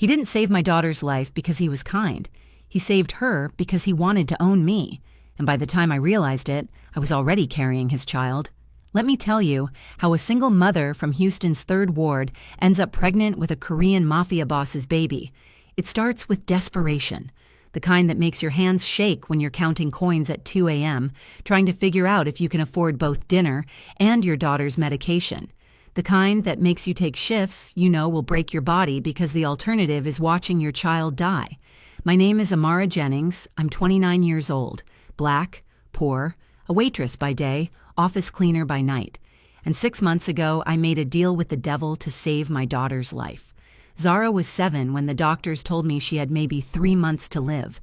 He didn't save my daughter's life because he was kind. He saved her because he wanted to own me. And by the time I realized it, I was already carrying his child. Let me tell you how a single mother from Houston's 3rd Ward ends up pregnant with a Korean Mafia boss's baby. It starts with desperation, the kind that makes your hands shake when you're counting coins at 2 a.m., trying to figure out if you can afford both dinner and your daughter's medication. The kind that makes you take shifts you know will break your body because the alternative is watching your child die. My name is Amara Jennings. I'm 29 years old, black, poor, a waitress by day, office cleaner by night. And 6 months ago, I made a deal with the devil to save my daughter's life. Zara was 7 when the doctors told me she had maybe 3 months to live.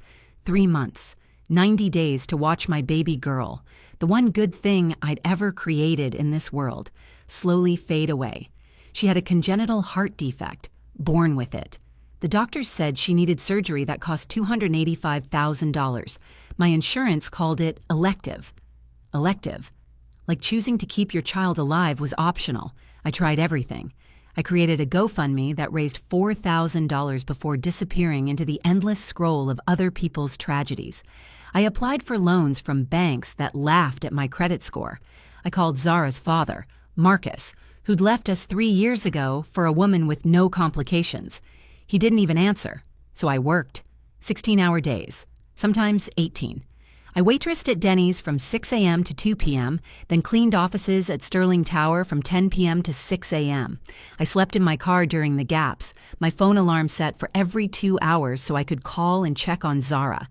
3 months. 90 days to watch my baby girl, the one good thing I'd ever created in this world, slowly fade away. She had a congenital heart defect, born with it. The doctors said she needed surgery that cost $285,000. My insurance called it elective. Elective. Like choosing to keep your child alive was optional. I tried everything. I created a GoFundMe that raised $4,000 before disappearing into the endless scroll of other people's tragedies. I applied for loans from banks that laughed at my credit score. I called Zara's father, Marcus, who'd left us 3 years ago for a woman with no complications. He didn't even answer, so I worked. 16-hour days, sometimes 18. I waitressed at Denny's from 6 a.m. to 2 p.m., then cleaned offices at Sterling Tower from 10 p.m. to 6 a.m. I slept in my car during the gaps, my phone alarm set for every 2 hours so I could call and check on Zara.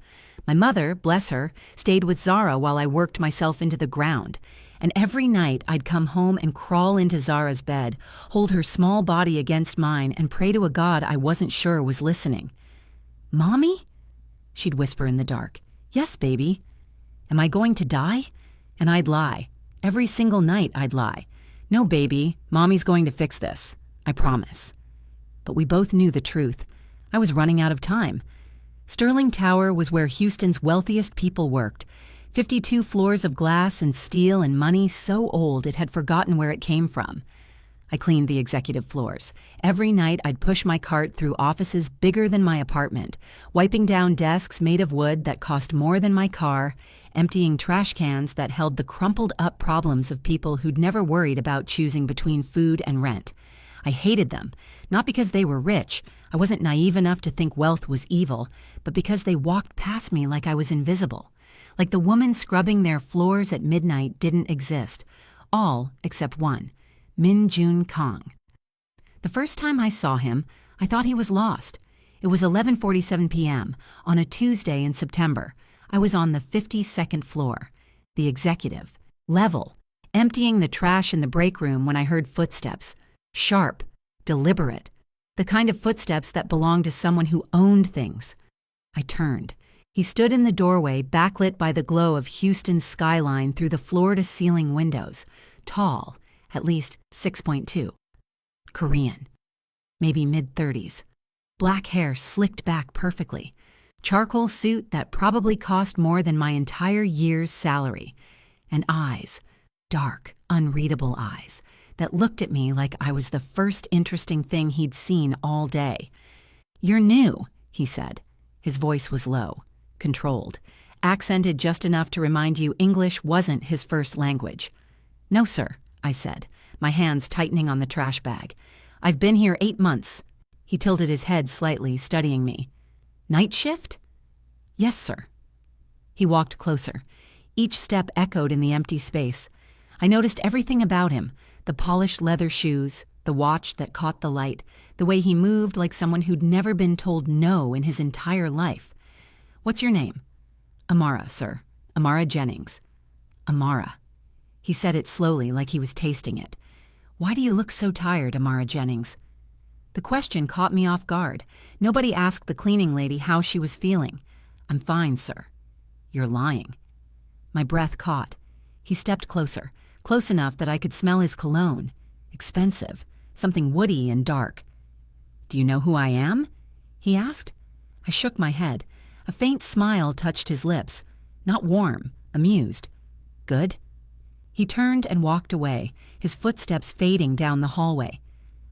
My mother, bless her, stayed with Zara while I worked myself into the ground. And every night I'd come home and crawl into Zara's bed, hold her small body against mine, and pray to a God I wasn't sure was listening. "Mommy?" She'd whisper in the dark. "Yes, baby." "Am I going to die?" And I'd lie. Every single night I'd lie. "No, baby, Mommy's going to fix this. I promise." But we both knew the truth. I was running out of time. Sterling Tower was where Houston's wealthiest people worked. 52 floors of glass and steel and money so old it had forgotten where it came from. I cleaned the executive floors. Every night I'd push my cart through offices bigger than my apartment, wiping down desks made of wood that cost more than my car, emptying trash cans that held the crumpled up problems of people who'd never worried about choosing between food and rent. I hated them, not because they were rich. I wasn't naive enough to think wealth was evil, but because they walked past me like I was invisible. Like the woman scrubbing their floors at midnight didn't exist. All except one, Min Jun Kang. The first time I saw him, I thought he was lost. It was 11:47 p.m. on a Tuesday in September. I was on the 52nd floor, the executive, level, emptying the trash in the break room when I heard footsteps. Sharp, deliberate, the kind of footsteps that belonged to someone who owned things. I turned. He stood in the doorway, backlit by the glow of Houston's skyline through the floor-to-ceiling windows. Tall, at least 6'2". Korean, maybe mid-30s. Black hair slicked back perfectly. Charcoal suit that probably cost more than my entire year's salary. And eyes, dark, unreadable eyes, that looked at me like I was the first interesting thing he'd seen all day. "You're new," he said. His voice was low, controlled, accented just enough to remind you English wasn't his first language. "No, sir," I said, my hands tightening on the trash bag. "I've been here 8 months." He tilted his head slightly, studying me. "Night shift?" "Yes, sir." He walked closer. Each step echoed in the empty space. I noticed everything about him, the polished leather shoes, the watch that caught the light, the way he moved like someone who'd never been told no in his entire life. "What's your name?" "Amara, sir. Amara Jennings." "Amara." He said it slowly, like he was tasting it. "Why do you look so tired, Amara Jennings?" The question caught me off guard. Nobody asked the cleaning lady how she was feeling. "I'm fine, sir." "You're lying." My breath caught. He stepped closer, close enough that I could smell his cologne. Expensive, something woody and dark. "Do you know who I am?" he asked. I shook my head. A faint smile touched his lips. Not warm, amused. "Good?" He turned and walked away, his footsteps fading down the hallway.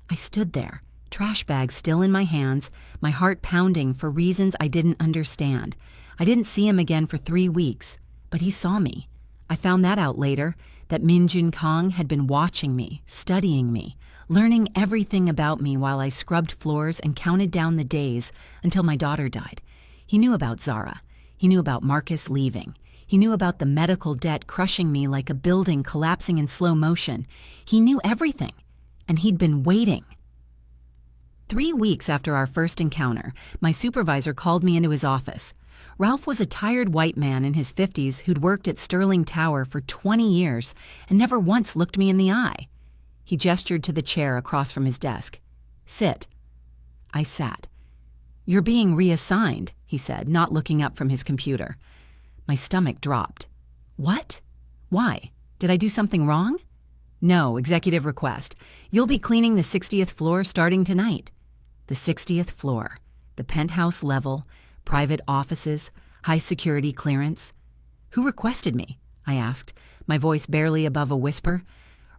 I stood there, Trash bag still in my hands, my heart pounding for reasons I didn't understand. I didn't see him again for 3 weeks, but he saw me. I found that out later, that Min Jun Kang had been watching me, studying me, learning everything about me while I scrubbed floors and counted down the days until my daughter died. He knew about Zara. He knew about Marcus leaving. He knew about the medical debt crushing me like a building collapsing in slow motion. He knew everything, and he'd been waiting. 3 weeks after our first encounter, my supervisor called me into his office. Ralph was a tired white man in his 50s who'd worked at Sterling Tower for 20 years and never once looked me in the eye. He gestured to the chair across from his desk. "Sit." I sat. "You're being reassigned," he said, not looking up from his computer. My stomach dropped. "What? Why? Did I do something wrong?" "No, executive request. You'll be cleaning the 60th floor starting tonight." The 60th floor, the penthouse level, private offices, high security clearance. "Who requested me?" I asked, my voice barely above a whisper.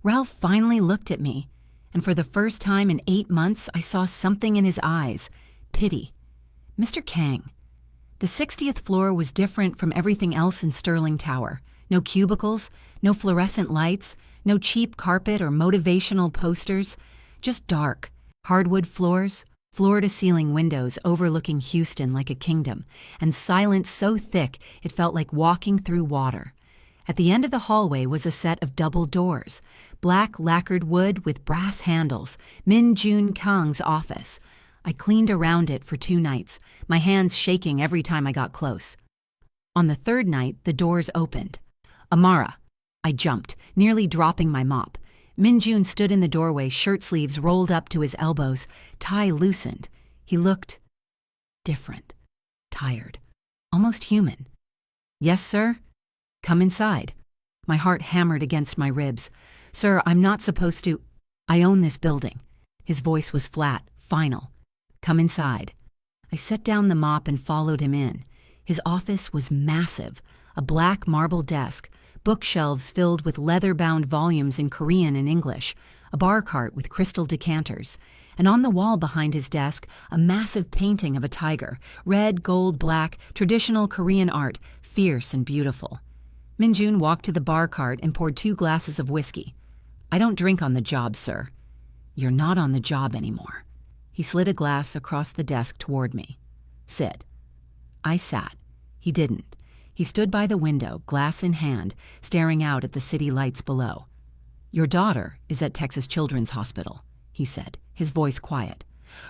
Ralph finally looked at me, and for the first time in 8 months I saw something in his eyes, pity. "Mr. Kang." The 60th floor was different from everything else in Sterling Tower. No cubicles, no fluorescent lights, no cheap carpet or motivational posters, just dark, hardwood floors, floor-to-ceiling windows overlooking Houston like a kingdom, and silence so thick it felt like walking through water. At the end of the hallway was a set of double doors, black lacquered wood with brass handles, Min Jun Kang's office. I cleaned around it for 2 nights, my hands shaking every time I got close. On the 3rd night, the doors opened. "Amara." I jumped, nearly dropping my mop. Min Jun stood in the doorway, shirt sleeves rolled up to his elbows, tie loosened. He looked different, tired, almost human. "Yes, sir?" "Come inside." My heart hammered against my ribs. "Sir, I'm not supposed to—" "I own this building." His voice was flat, final. "Come inside." I set down the mop and followed him in. His office was massive, a black marble desk, bookshelves filled with leather-bound volumes in Korean and English, a bar cart with crystal decanters, and on the wall behind his desk, a massive painting of a tiger, red, gold, black, traditional Korean art, fierce and beautiful. Min Jun walked to the bar cart and poured 2 glasses of whiskey. "I don't drink on the job, sir." "You're not on the job anymore." He slid a glass across the desk toward me. "Sit." I sat. He didn't. He stood by the window, glass in hand, staring out at the city lights below. "Your daughter is at Texas Children's Hospital," he said, his voice quiet.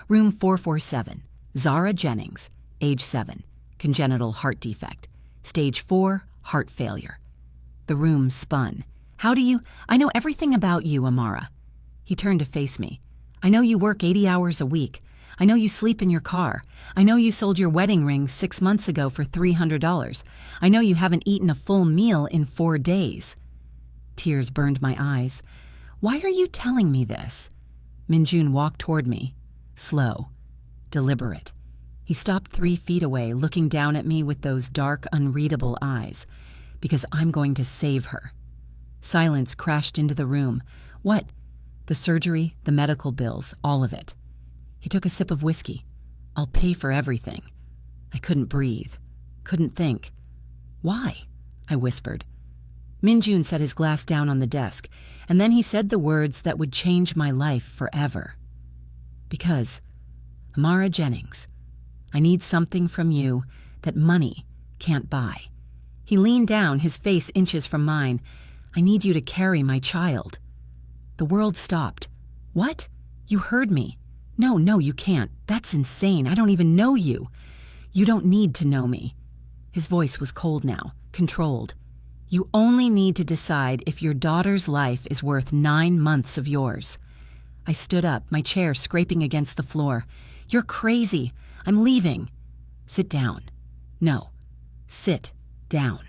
"Room 447, Zara Jennings, age 7, congenital heart defect, stage 4, heart failure." The room spun. "How do you— I know everything about you, Amara." He turned to face me. "I know you work 80 hours a week. I know you sleep in your car. I know you sold your wedding ring 6 months ago for $300. I know you haven't eaten a full meal in 4 days." Tears burned my eyes. "Why are you telling me this?" Min Jun walked toward me, slow, deliberate. He stopped 3 feet away, looking down at me with those dark, unreadable eyes. "Because I'm going to save her." Silence crashed into the room. "What?" "The surgery, the medical bills, all of it." He took a sip of whiskey. "I'll pay for everything." I couldn't breathe, couldn't think. "Why?" I whispered. Min Jun set his glass down on the desk, and then he said the words that would change my life forever. "Because, Amara Jennings, I need something from you that money can't buy." He leaned down, his face inches from mine. "I need you to carry my child." The world stopped. "What? You heard me." No, you can't. That's insane. I don't even know you." "You don't need to know me." His voice was cold now, controlled. "You only need to decide if your daughter's life is worth 9 months of yours." I stood up, my chair scraping against the floor. "You're crazy. I'm leaving." "Sit down." "No. Sit down."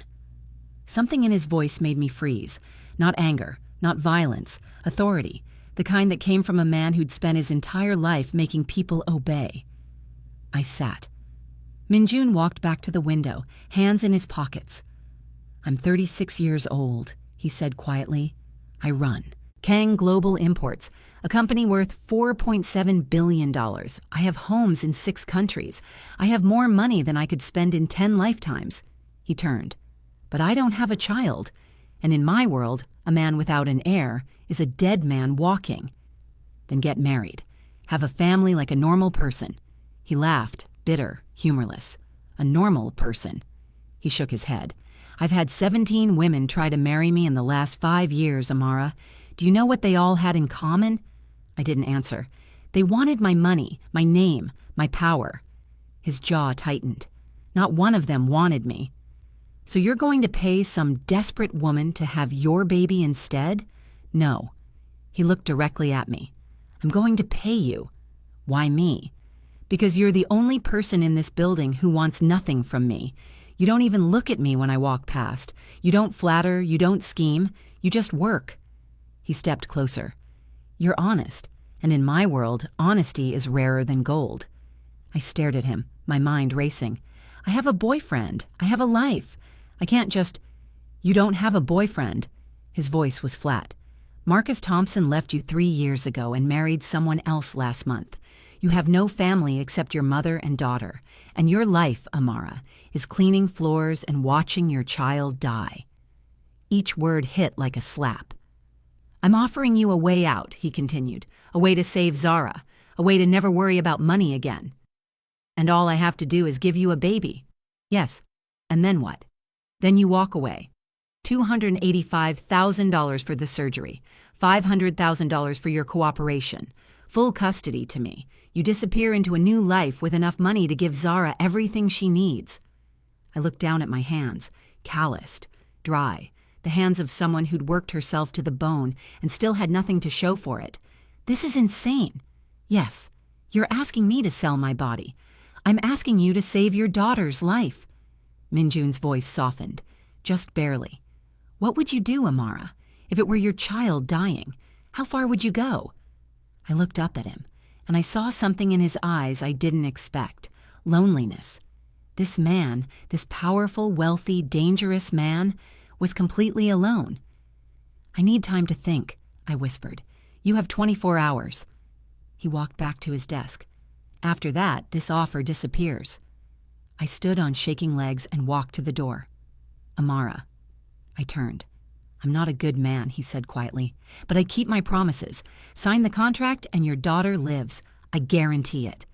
Something in his voice made me freeze. Not anger, not violence, authority. The kind that came from a man who'd spent his entire life making people obey. I sat. Min Jun walked back to the window, hands in his pockets. "I'm 36 years old," he said quietly. "I run. Kang Global Imports, a company worth $4.7 billion. I have homes in 6 countries. I have more money than I could spend in 10 lifetimes. He turned. But I don't have a child. And in my world, a man without an heir is a dead man walking. Then get married. Have a family like a normal person. He laughed, bitter, humorless. A normal person. He shook his head. I've had 17 women try to marry me in the last 5 years, Amara. Do you know what they all had in common? I didn't answer. They wanted my money, my name, my power. His jaw tightened. Not one of them wanted me. So you're going to pay some desperate woman to have your baby instead? No. He looked directly at me. I'm going to pay you. Why me? Because you're the only person in this building who wants nothing from me. You don't even look at me when I walk past. You don't flatter, you don't scheme, you just work. He stepped closer. You're honest, and in my world, honesty is rarer than gold. I stared at him, my mind racing. I have a boyfriend. I have a life. I can't just... You don't have a boyfriend. His voice was flat. Marcus Thompson left you 3 years ago and married someone else last month. You have no family except your mother and daughter, and your life, Amara, is cleaning floors and watching your child die. Each word hit like a slap. I'm offering you a way out, he continued, a way to save Zara, a way to never worry about money again. And all I have to do is give you a baby. Yes. And then what? Then you walk away. $285,000 for the surgery, $500,000 for your cooperation, full custody to me. You disappear into a new life with enough money to give Zara everything she needs. I looked down at my hands, calloused, dry, the hands of someone who'd worked herself to the bone and still had nothing to show for it. This is insane. Yes, you're asking me to sell my body. I'm asking you to save your daughter's life. Minjun's voice softened, just barely. What would you do, Amara, if it were your child dying? How far would you go? I looked up at him, and I saw something in his eyes I didn't expect. Loneliness. This man, this powerful, wealthy, dangerous man, was completely alone. I need time to think, I whispered. You have 24 hours. He walked back to his desk. After that, this offer disappears. I stood on shaking legs and walked to the door. Amara. I turned. I'm not a good man, he said quietly, but I keep my promises. Sign the contract and your daughter lives. I guarantee it.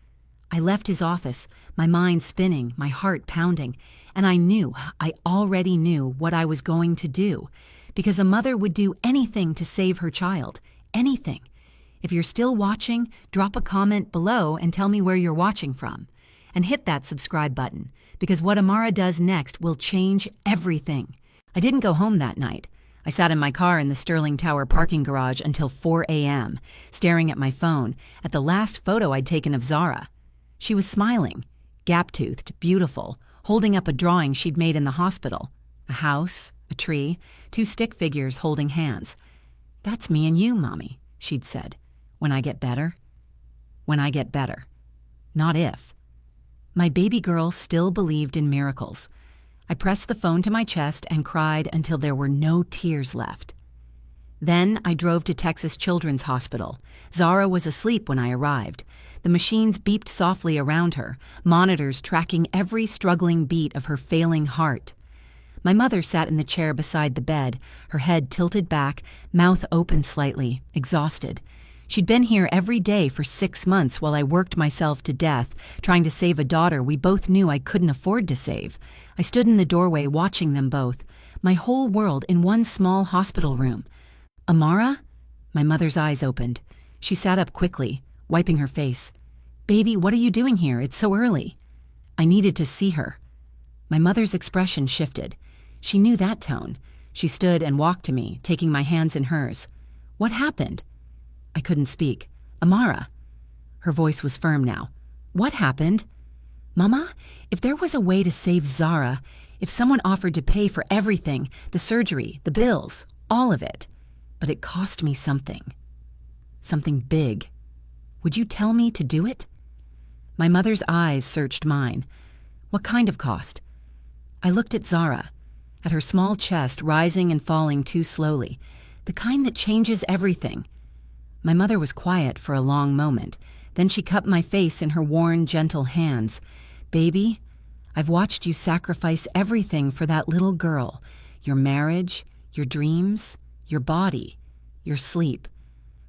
I left his office, my mind spinning, my heart pounding, and I already knew what I was going to do, because a mother would do anything to save her child, anything. If you're still watching, drop a comment below and tell me where you're watching from. And hit that subscribe button, because what Amara does next will change everything. I didn't go home that night. I sat in my car in the Sterling Tower parking garage until 4 a.m., staring at my phone, at the last photo I'd taken of Zara. She was smiling, gap-toothed, beautiful, holding up a drawing she'd made in the hospital. A house, a tree, 2 stick figures holding hands. That's me and you, Mommy, she'd said. When I get better. When I get better. Not if. My baby girl still believed in miracles. I pressed the phone to my chest and cried until there were no tears left. Then I drove to Texas Children's Hospital. Zara was asleep when I arrived. The machines beeped softly around her, monitors tracking every struggling beat of her failing heart. My mother sat in the chair beside the bed, her head tilted back, mouth open slightly, exhausted. She'd been here every day for 6 months while I worked myself to death, trying to save a daughter we both knew I couldn't afford to save. I stood in the doorway watching them both, my whole world in one small hospital room. Amara? My mother's eyes opened. She sat up quickly, wiping her face. Baby, what are you doing here? It's so early. I needed to see her. My mother's expression shifted. She knew that tone. She stood and walked to me, taking my hands in hers. What happened? I couldn't speak. Amara. Her voice was firm now. What happened? Mama, if there was a way to save Zara, if someone offered to pay for everything, the surgery, the bills, all of it, but it cost me something. Something big. Would you tell me to do it? My mother's eyes searched mine. What kind of cost? I looked at Zara, at her small chest rising and falling too slowly. The kind that changes everything. My mother was quiet for a long moment. Then she cupped my face in her worn, gentle hands. Baby, I've watched you sacrifice everything for that little girl. Your marriage, your dreams, your body, your sleep.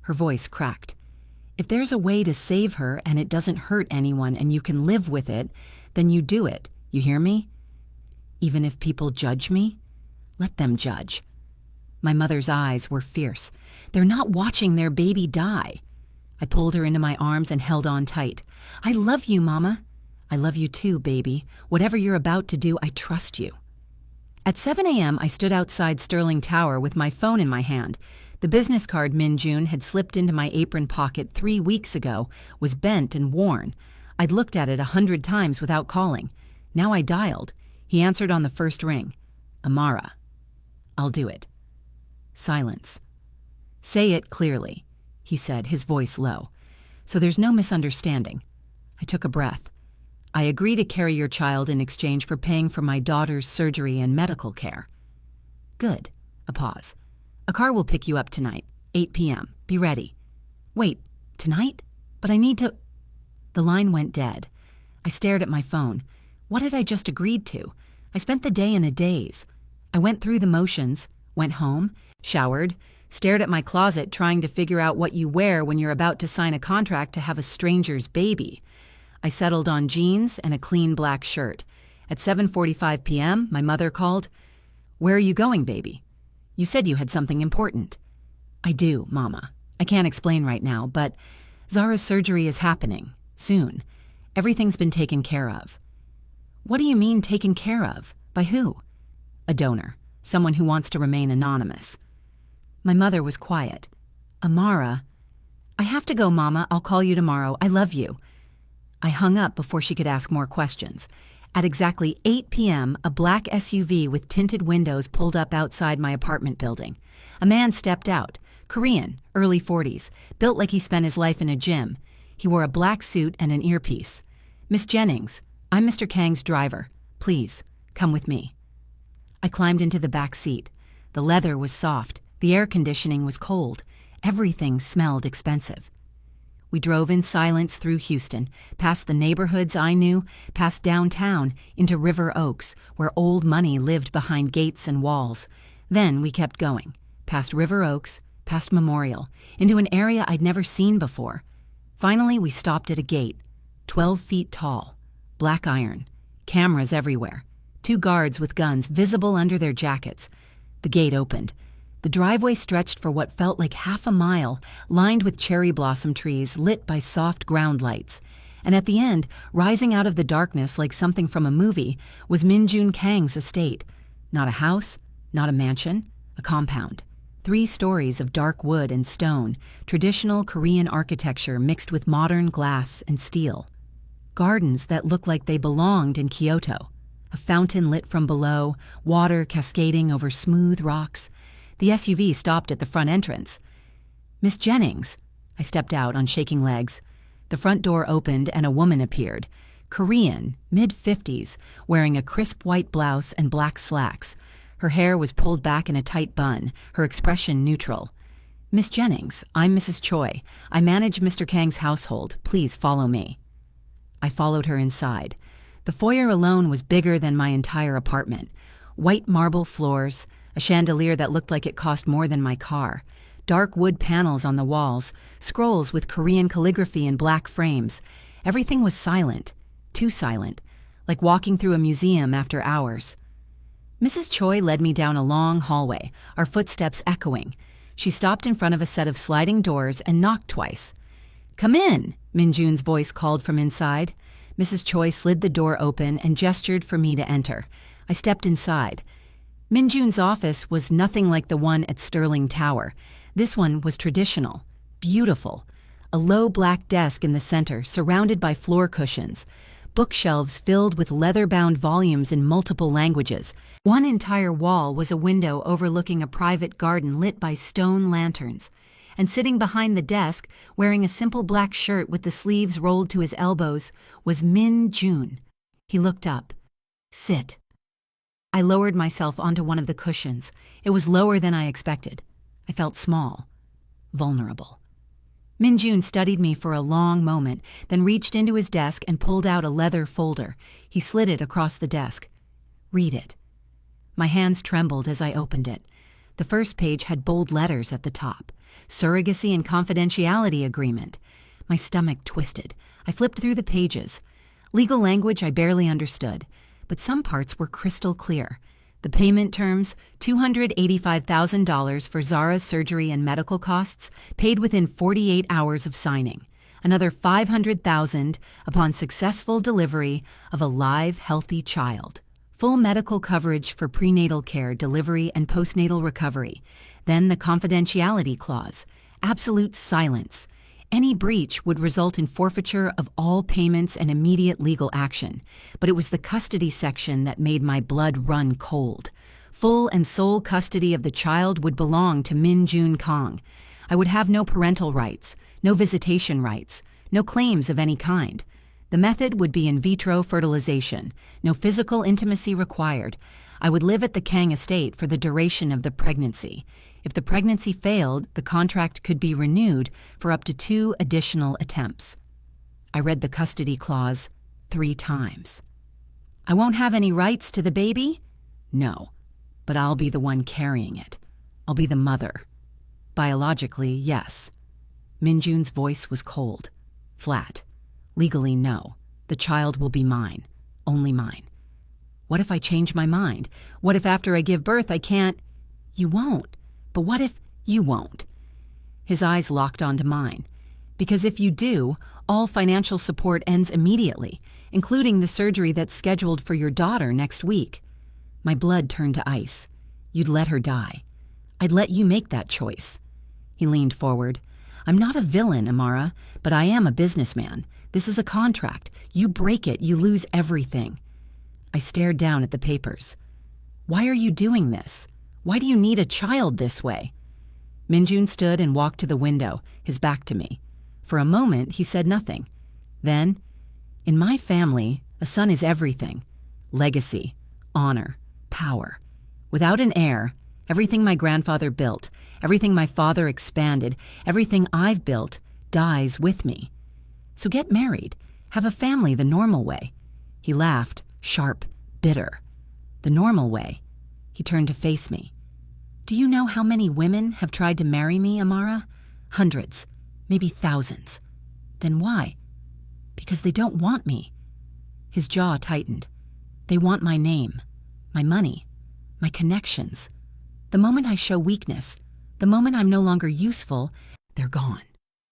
Her voice cracked. If there's a way to save her and it doesn't hurt anyone and you can live with it, then you do it. You hear me? Even if people judge me, let them judge. My mother's eyes were fierce. They're not watching their baby die. I pulled her into my arms and held on tight. I love you, Mama. I love you too, baby. Whatever you're about to do, I trust you. At 7 a.m., I stood outside Sterling Tower with my phone in my hand. The business card Min Jun had slipped into my apron pocket 3 weeks ago was bent and worn. I'd looked at it 100 times without calling. Now I dialed. He answered on the first ring. Amara. I'll do it. Silence. Say it clearly, he said, his voice low, so there's no misunderstanding. I took a breath. I agree to carry your child in exchange for paying for my daughter's surgery and medical care. Good. A pause. A car will pick you up tonight, 8 p.m. Be ready. Wait, tonight? But I need to... The line went dead. I stared at my phone. What had I just agreed to? I spent the day in a daze. I went through the motions, went home, showered, stared at my closet trying to figure out what you wear when you're about to sign a contract to have a stranger's baby. I settled on jeans and a clean black shirt. At 7:45 p.m., my mother called. Where are you going, baby? You said you had something important. I do, Mama. I can't explain right now, but Zara's surgery is happening, soon. Everything's been taken care of. What do you mean taken care of? By who? A donor, someone who wants to remain anonymous. My mother was quiet. Amara. I have to go, Mama. I'll call you tomorrow. I love you. I hung up before she could ask more questions. At exactly 8 p.m., a black SUV with tinted windows pulled up outside my apartment building. A man stepped out, Korean, early 40s, built like he spent his life in a gym. He wore a black suit and an earpiece. Miss Jennings, I'm Mr. Kang's driver. Please, come with me. I climbed into the back seat. The leather was soft. The air conditioning was cold. Everything smelled expensive. We drove in silence through Houston, past the neighborhoods I knew, past downtown, into River Oaks, where old money lived behind gates and walls. Then we kept going, past River Oaks, past Memorial, into an area I'd never seen before. Finally, we stopped at a gate, 12 feet tall, black iron, cameras everywhere, 2 guards with guns visible under their jackets. The gate opened. The driveway stretched for what felt like half a mile, lined with cherry blossom trees lit by soft ground lights. And at the end, rising out of the darkness like something from a movie, was Min Jun Kang's estate. Not a house, not a mansion, a compound. 3 stories of dark wood and stone, traditional Korean architecture mixed with modern glass and steel. Gardens that looked like they belonged in Kyoto. A fountain lit from below, water cascading over smooth rocks. The SUV stopped at the front entrance. Miss Jennings. I stepped out on shaking legs. The front door opened and a woman appeared. Korean, mid-50s, wearing a crisp white blouse and black slacks. Her hair was pulled back in a tight bun, her expression neutral. Miss Jennings, I'm Mrs. Choi. I manage Mr. Kang's household. Please follow me. I followed her inside. The foyer alone was bigger than my entire apartment. White marble floors, a chandelier that looked like it cost more than my car, dark wood panels on the walls, scrolls with Korean calligraphy in black frames. Everything was silent, too silent, like walking through a museum after hours. Mrs. Choi led me down a long hallway, our footsteps echoing. She stopped in front of a set of sliding doors and knocked twice. Come in, Min Jun's voice called from inside. Mrs. Choi slid the door open and gestured for me to enter. I stepped inside. Min Jun's office was nothing like the one at Sterling Tower. This one was traditional, beautiful. A low black desk in the center, surrounded by floor cushions. Bookshelves filled with leather-bound volumes in multiple languages. One entire wall was a window overlooking a private garden lit by stone lanterns. And sitting behind the desk, wearing a simple black shirt with the sleeves rolled to his elbows, was Min Jun. He looked up. Sit. I lowered myself onto one of the cushions. It was lower than I expected. I felt small, vulnerable. Minjun studied me for a long moment, then reached into his desk and pulled out a leather folder. He slid it across the desk. "Read it." My hands trembled as I opened it. The first page had bold letters at the top. Surrogacy and confidentiality agreement. My stomach twisted. I flipped through the pages. Legal language I barely understood, but some parts were crystal clear. The payment terms, $285,000 for Zara's surgery and medical costs, paid within 48 hours of signing. Another $500,000 upon successful delivery of a live, healthy child. Full medical coverage for prenatal care, delivery, and postnatal recovery. Then the confidentiality clause. Absolute silence. Any breach would result in forfeiture of all payments and immediate legal action. But it was the custody section that made my blood run cold. Full and sole custody of the child would belong to Minjun Kong. I would have no parental rights, no visitation rights, no claims of any kind. The method would be in vitro fertilization, no physical intimacy required. I would live at the Kang estate for the duration of the pregnancy. If the pregnancy failed, the contract could be renewed for up to 2 additional attempts. I read the custody clause 3 times. I won't have any rights to the baby? No, but I'll be the one carrying it. I'll be the mother. Biologically, yes. Minjun's voice was cold, flat. Legally, no. The child will be mine. Only mine. What if I change my mind? What if after I give birth I can't? You won't. But what if you won't? His eyes locked onto mine. Because if you do, all financial support ends immediately, including the surgery that's scheduled for your daughter next week. My blood turned to ice. You'd let her die. I'd let you make that choice. He leaned forward. I'm not a villain, Amara, but I am a businessman. This is a contract. You break it, you lose everything. I stared down at the papers. Why are you doing this? Why do you need a child this way? Minjun stood and walked to the window, his back to me. For a moment, he said nothing. Then, in my family, a son is everything. Legacy, honor, power. Without an heir, everything my grandfather built, everything my father expanded, everything I've built, dies with me. So get married, have a family the normal way. He laughed, sharp, bitter. The normal way. He turned to face me. Do you know how many women have tried to marry me, Amara? Hundreds, maybe thousands. Then why? Because they don't want me. His jaw tightened. They want my name, my money, my connections. The moment I show weakness, the moment I'm no longer useful, they're gone.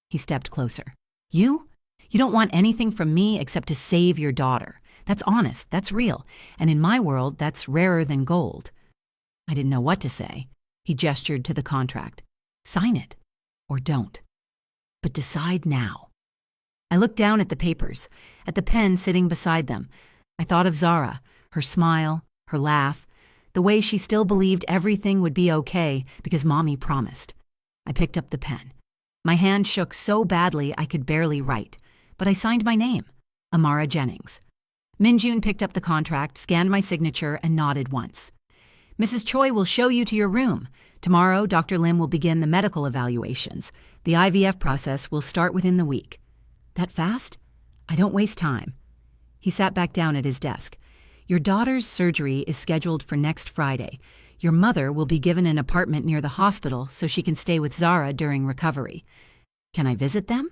He stepped closer. You? You don't want anything from me except to save your daughter. That's honest, that's real, and in my world, that's rarer than gold. I didn't know what to say. He gestured to the contract. Sign it, or don't. But decide now. I looked down at the papers, at the pen sitting beside them. I thought of Zara, her smile, her laugh, the way she still believed everything would be okay because Mommy promised. I picked up the pen. My hand shook so badly I could barely write, but I signed my name, Amara Jennings. Minjun picked up the contract, scanned my signature, and nodded once. Mrs. Choi will show you to your room. Tomorrow, Dr. Lim will begin the medical evaluations. The IVF process will start within the week. That fast? I don't waste time. He sat back down at his desk. Your daughter's surgery is scheduled for next Friday. Your mother will be given an apartment near the hospital so she can stay with Zara during recovery. Can I visit them?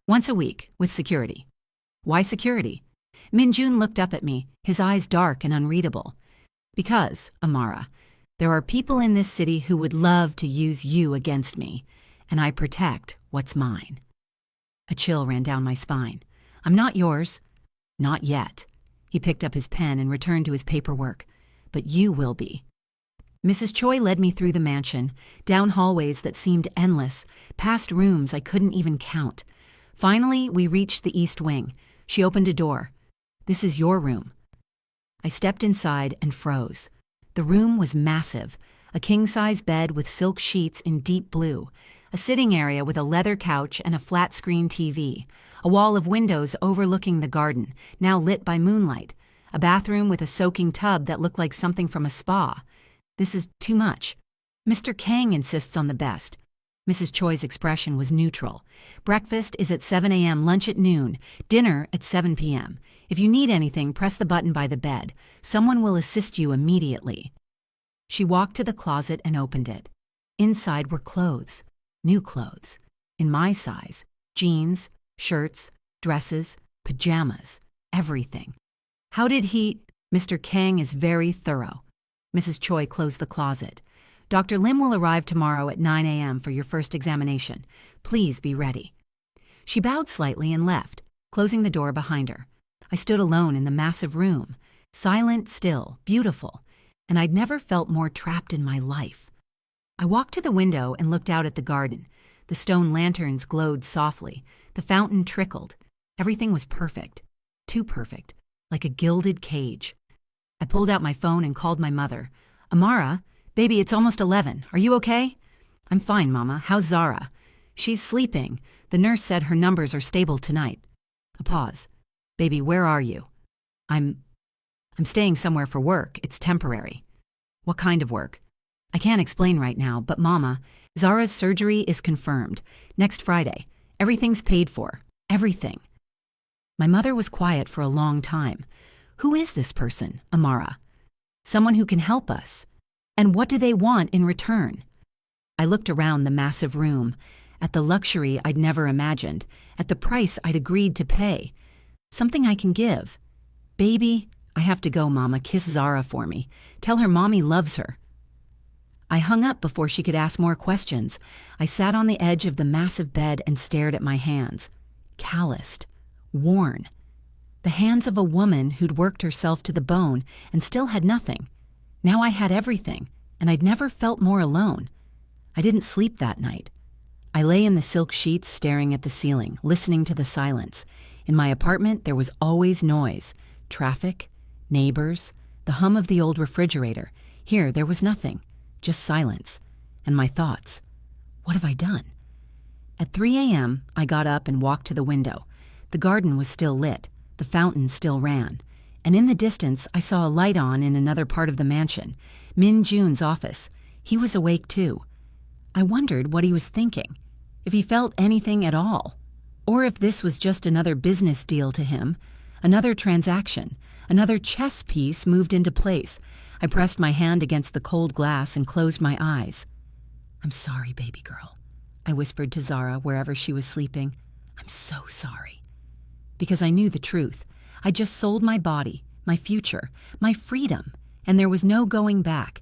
Once a week, with security. Why security? Minjun looked up at me, his eyes dark and unreadable. Because, Amara, there are people in this city who would love to use you against me, and I protect what's mine. A chill ran down my spine. I'm not yours. Not yet. He picked up his pen and returned to his paperwork. But you will be. Mrs. Choi led me through the mansion, down hallways that seemed endless, past rooms I couldn't even count. Finally, we reached the east wing. She opened a door. This is your room. I stepped inside and froze. The room was massive, a king-size bed with silk sheets in deep blue, a sitting area with a leather couch and a flat-screen TV, a wall of windows overlooking the garden, now lit by moonlight, a bathroom with a soaking tub that looked like something from a spa. This is too much. Mr. Kang insists on the best. Mrs. Choi's expression was neutral. Breakfast is at 7 a.m., lunch at noon, dinner at 7 p.m. If you need anything, press the button by the bed. Someone will assist you immediately. She walked to the closet and opened it. Inside were clothes, new clothes, in my size, jeans, shirts, dresses, pajamas, everything. How did he? Mr. Kang is very thorough. Mrs. Choi closed the closet. Dr. Lim will arrive tomorrow at 9 a.m. for your first examination. Please be ready. She bowed slightly and left, closing the door behind her. I stood alone in the massive room, silent, still, beautiful, and I'd never felt more trapped in my life. I walked to the window and looked out at the garden. The stone lanterns glowed softly. The fountain trickled. Everything was perfect. Too perfect, like a gilded cage. I pulled out my phone and called my mother. Amara, baby, it's almost 11. Are you okay? I'm fine, Mama. How's Zara? She's sleeping. The nurse said her numbers are stable tonight. A pause. Baby, where are you? I'm staying somewhere for work. It's temporary. What kind of work? I can't explain right now, but Mama, Zara's surgery is confirmed. Next Friday. Everything's paid for. Everything. My mother was quiet for a long time. Who is this person, Amara? Someone who can help us. And what do they want in return? I looked around the massive room, at the luxury I'd never imagined, at the price I'd agreed to pay. Something I can give. Baby, I have to go, Mama. Kiss Zara for me. Tell her Mommy loves her. I hung up before she could ask more questions. I sat on the edge of the massive bed and stared at my hands. Calloused. Worn. The hands of a woman who'd worked herself to the bone and still had nothing. Now I had everything, and I'd never felt more alone. I didn't sleep that night. I lay in the silk sheets staring at the ceiling, listening to the silence. In my apartment, there was always noise. Traffic, neighbors, the hum of the old refrigerator. Here, there was nothing. Just silence. And my thoughts. What have I done? At 3 a.m., I got up and walked to the window. The garden was still lit. The fountain still ran. And in the distance, I saw a light on in another part of the mansion. Min Jun's office. He was awake too. I wondered what he was thinking. If he felt anything at all. Or if this was just another business deal to him. Another transaction. Another chess piece moved into place. I pressed my hand against the cold glass and closed my eyes. I'm sorry, baby girl, I whispered to Zara wherever she was sleeping. I'm so sorry. Because I knew the truth. I just sold my body, my future, my freedom, and there was no going back.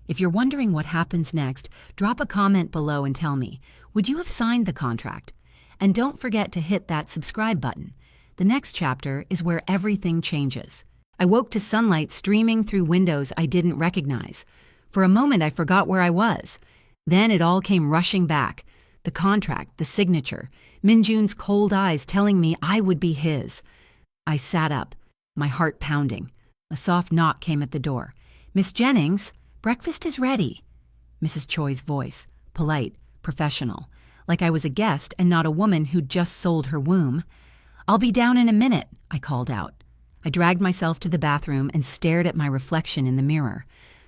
If you're wondering what happens next, drop a comment below and tell me, would you have signed the contract? And don't forget to hit that subscribe button. The next chapter is where everything changes. I woke to sunlight streaming through windows I didn't recognize. For a moment, I forgot where I was. Then it all came rushing back. The contract, the signature, Min Jun's cold eyes telling me I would be his. I sat up, my heart pounding. A soft knock came at the door. Miss Jennings, breakfast is ready. Mrs. Choi's voice, polite, professional, like I was a guest and not a woman who'd just sold her womb. I'll be down in a minute, I called out. I dragged myself to the bathroom and stared at my reflection in the mirror.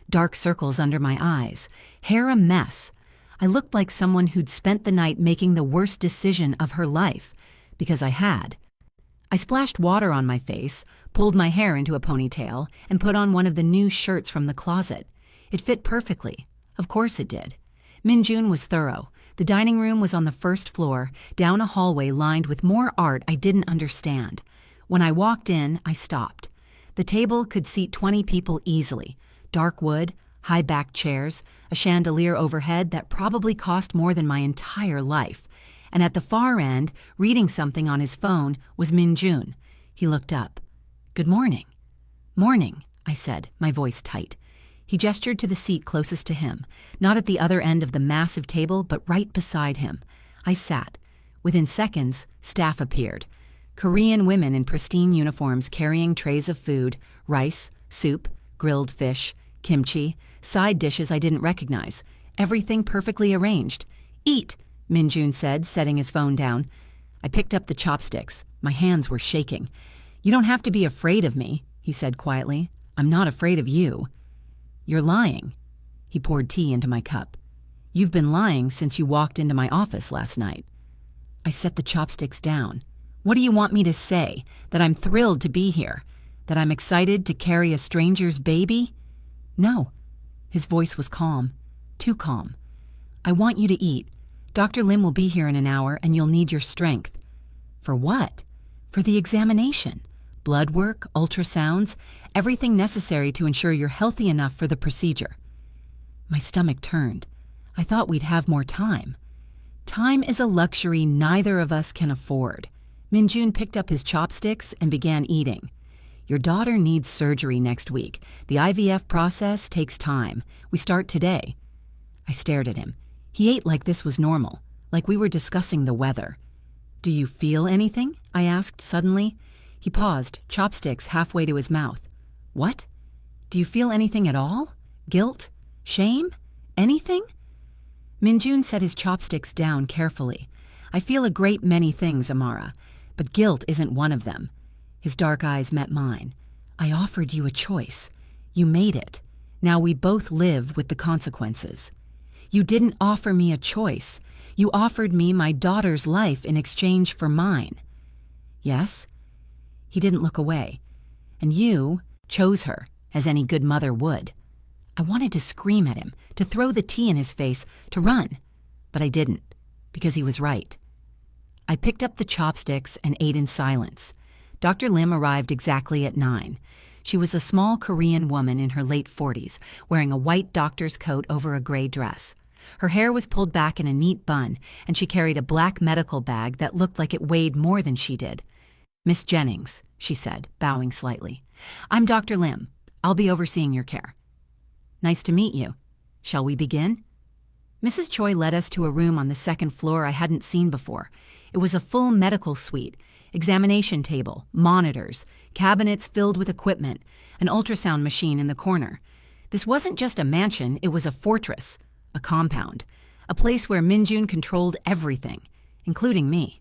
Dark circles under my eyes, hair a mess. I looked like someone who'd spent the night making the worst decision of her life, because I had. I splashed water on my face, pulled my hair into a ponytail, and put on one of the new shirts from the closet. It fit perfectly. Of course it did. Min Jun was thorough. The dining room was on the first floor, down a hallway lined with more art I didn't understand. When I walked in, I stopped. The table could seat 20 people easily. Dark wood, high-backed chairs, a chandelier overhead that probably cost more than my entire life. And at the far end, reading something on his phone, was Min Jun. He looked up. Good morning. Morning, I said, my voice tight. He gestured to the seat closest to him, not at the other end of the massive table, but right beside him. I sat. Within seconds, staff appeared. Korean women in pristine uniforms carrying trays of food, rice, soup, grilled fish, kimchi, side dishes I didn't recognize, everything perfectly arranged. Eat, Min Jun said, setting his phone down. I picked up the chopsticks. My hands were shaking. You don't have to be afraid of me, he said quietly. I'm not afraid of you. You're lying. He poured tea into my cup. You've been lying since you walked into my office last night. I set the chopsticks down. What do you want me to say? That I'm thrilled to be here? That I'm excited to carry a stranger's baby? No. His voice was calm. Too calm. I want you to eat. Dr. Lim will be here in an hour and you'll need your strength. For what? For the examination. Blood work, ultrasounds, everything necessary to ensure you're healthy enough for the procedure. My stomach turned. I thought we'd have more time. Time is a luxury neither of us can afford. Minjun picked up his chopsticks and began eating. Your daughter needs surgery next week. The IVF process takes time. We start today. I stared at him. He ate like this was normal, like we were discussing the weather. Do you feel anything? I asked suddenly. He paused, chopsticks halfway to his mouth. What? Do you feel anything at all? Guilt? Shame? Anything? Minjun set his chopsticks down carefully. I feel a great many things, Amara, but guilt isn't one of them. His dark eyes met mine. I offered you a choice. You made it. Now we both live with the consequences. You didn't offer me a choice. You offered me my daughter's life in exchange for mine. Yes? He didn't look away. And you chose her, as any good mother would. I wanted to scream at him, to throw the tea in his face, to run. But I didn't, because he was right. I picked up the chopsticks and ate in silence. Dr. Lim arrived exactly at 9. She was a small Korean woman in her late 40s, wearing a white doctor's coat over a gray dress. Her hair was pulled back in a neat bun, and she carried a black medical bag that looked like it weighed more than she did. Miss Jennings, she said, bowing slightly. I'm Dr. Lim. I'll be overseeing your care. Nice to meet you. Shall we begin? Mrs. Choi led us to a room on the second floor I hadn't seen before. It was a full medical suite, examination table, monitors, cabinets filled with equipment, an ultrasound machine in the corner. This wasn't just a mansion, it was a fortress, a compound, a place where Minjun controlled everything, including me.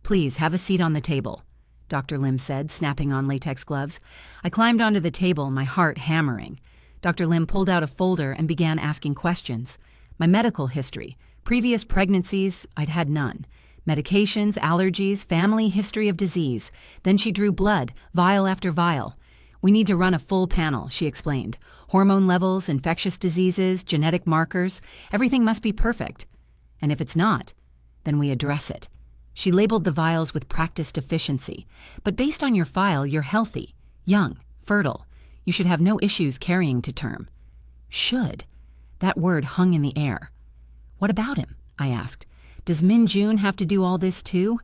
Please have a seat on the table, Dr. Lim said, snapping on latex gloves. I climbed onto the table, my heart hammering. Dr. Lim pulled out a folder and began asking questions. My medical history, previous pregnancies, I'd had none. Medications, allergies, family history of disease. Then she drew blood, vial after vial. We need to run a full panel, she explained. Hormone levels, infectious diseases, genetic markers, everything must be perfect. And if it's not, then we address it. She labeled the vials with practiced efficiency. But based on your file, you're healthy, young, fertile. You should have no issues carrying to term. Should. That word hung in the air. What about him? I asked. Does Minjun have to do all this too?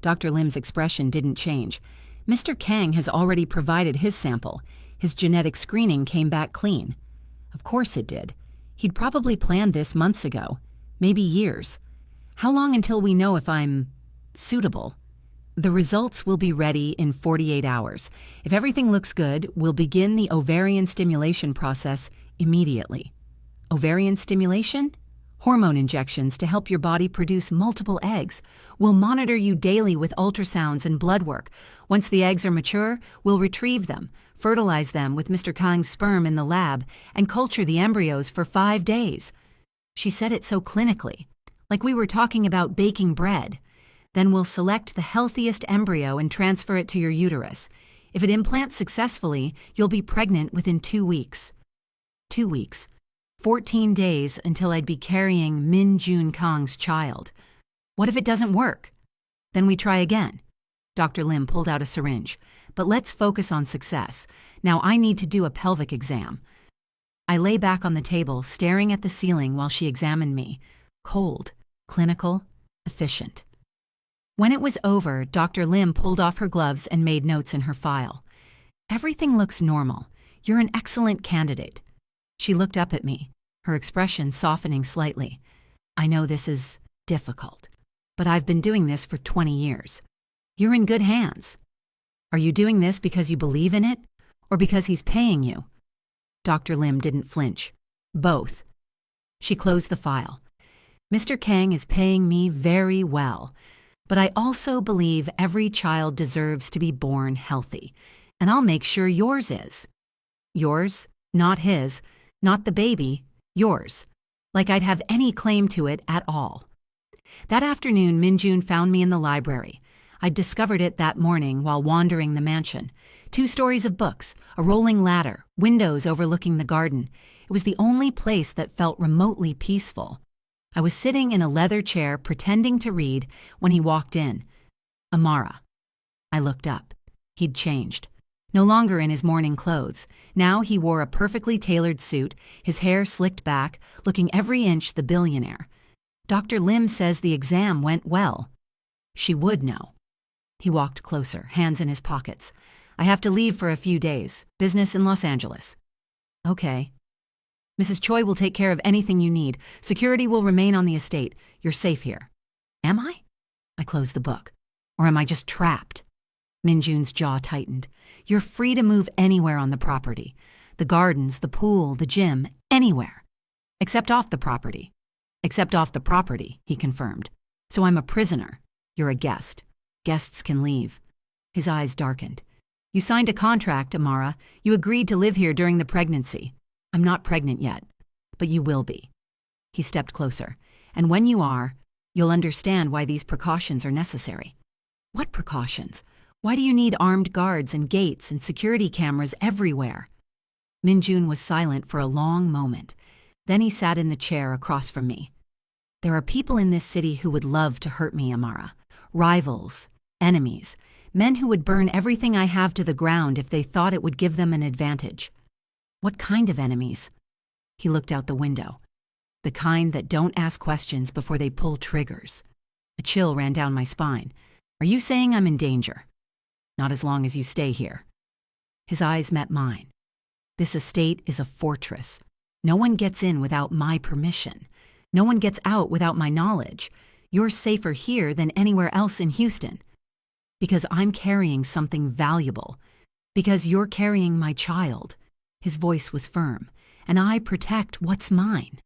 Dr. Lim's expression didn't change. Mr. Kang has already provided his sample. His genetic screening came back clean. Of course it did. He'd probably planned this months ago, maybe years. How long until we know if I'm suitable? The results will be ready in 48 hours. If everything looks good, we'll begin the ovarian stimulation process immediately. Ovarian stimulation? Hormone injections to help your body produce multiple eggs. We'll monitor you daily with ultrasounds and blood work. Once the eggs are mature, we'll retrieve them, fertilize them with Mr. Kang's sperm in the lab, and culture the embryos for 5 days. She said it so clinically, like we were talking about baking bread. Then we'll select the healthiest embryo and transfer it to your uterus. If it implants successfully, you'll be pregnant within 2 weeks. 2 weeks. 14 days until I'd be carrying Min Jun Kang's child. What if it doesn't work? Then we try again. Dr. Lim pulled out a syringe. But let's focus on success. Now I need to do a pelvic exam. I lay back on the table, staring at the ceiling while she examined me. Cold, clinical, efficient. When it was over, Dr. Lim pulled off her gloves and made notes in her file. Everything looks normal. You're an excellent candidate. She looked up at me, her expression softening slightly. I know this is difficult, but I've been doing this for 20 years. You're in good hands. Are you doing this because you believe in it, or because he's paying you? Dr. Lim didn't flinch. Both. She closed the file. Mr. Kang is paying me very well, but I also believe every child deserves to be born healthy, and I'll make sure yours is. Yours, not his, not the baby, yours. like I'd have any claim to it at all. That afternoon, Minjun found me in the library. I'd discovered it that morning while wandering the mansion. 2 stories of books, a rolling ladder, windows overlooking the garden. It was the only place that felt remotely peaceful. I was sitting in a leather chair pretending to read when he walked in. Amara. I looked up. He'd changed. No longer in his morning clothes. Now he wore a perfectly tailored suit, his hair slicked back, looking every inch the billionaire. Dr. Lim says the exam went well. She would know. He walked closer, hands in his pockets. I have to leave for a few days. Business in Los Angeles. Okay. Mrs. Choi will take care of anything you need. Security will remain on the estate. You're safe here. Am I? I closed the book. Or am I just trapped? Minjun's jaw tightened. You're free to move anywhere on the property. The gardens, the pool, the gym, anywhere. Except off the property. Except off the property, he confirmed. So I'm a prisoner. You're a guest. Guests can leave. His eyes darkened. You signed a contract, Amara. You agreed to live here during the pregnancy. I'm not pregnant yet, but you will be. He stepped closer. And when you are, you'll understand why these precautions are necessary. What precautions? Why do you need armed guards and gates and security cameras everywhere? Minjun was silent for a long moment. Then he sat in the chair across from me. There are people in this city who would love to hurt me, Amara. Rivals, enemies, men who would burn everything I have to the ground if they thought it would give them an advantage. What kind of enemies? He looked out the window. The kind that don't ask questions before they pull triggers. A chill ran down my spine. Are you saying I'm in danger? Not as long as you stay here. His eyes met mine. This estate is a fortress. No one gets in without my permission. No one gets out without my knowledge. You're safer here than anywhere else in Houston. Because I'm carrying something valuable. Because you're carrying my child. His voice was firm. And I protect what's mine.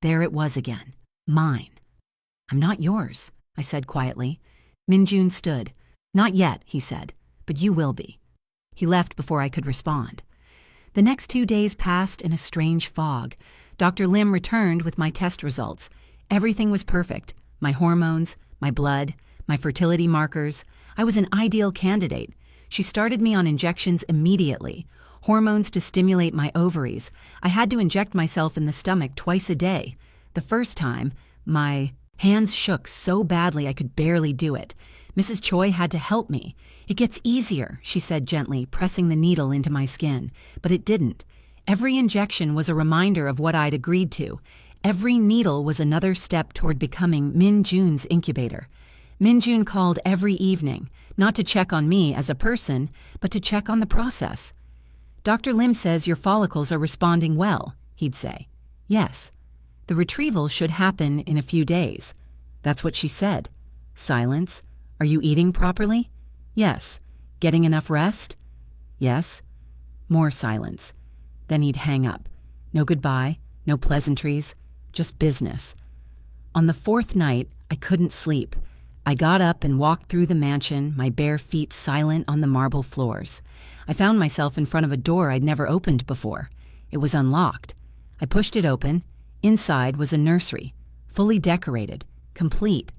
There it was again. Mine. I'm not yours, I said quietly. Minjun stood. Not yet, he said, but you will be. He left before I could respond. The next 2 days passed in a strange fog. Dr. Lim returned with my test results. Everything was perfect. My hormones, my blood, my fertility markers. I was an ideal candidate. She started me on injections immediately. Hormones to stimulate my ovaries. I had to inject myself in the stomach twice a day. The first time, my hands shook so badly I could barely do it. Mrs. Choi had to help me. It gets easier, she said gently, pressing the needle into my skin. But it didn't. Every injection was a reminder of what I'd agreed to. Every needle was another step toward becoming Minjun's incubator. Minjun called every evening, not to check on me as a person, but to check on the process. Dr. Lim says your follicles are responding well, he'd say. Yes. The retrieval should happen in a few days. That's what she said. Silence. Are you eating properly? Yes. Getting enough rest? Yes. More silence. Then he'd hang up. No goodbye, no pleasantries, just business. On the 4th night, I couldn't sleep. I got up and walked through the mansion, my bare feet silent on the marble floors. I found myself in front of a door I'd never opened before. It was unlocked. I pushed it open. Inside was a nursery, fully decorated, complete.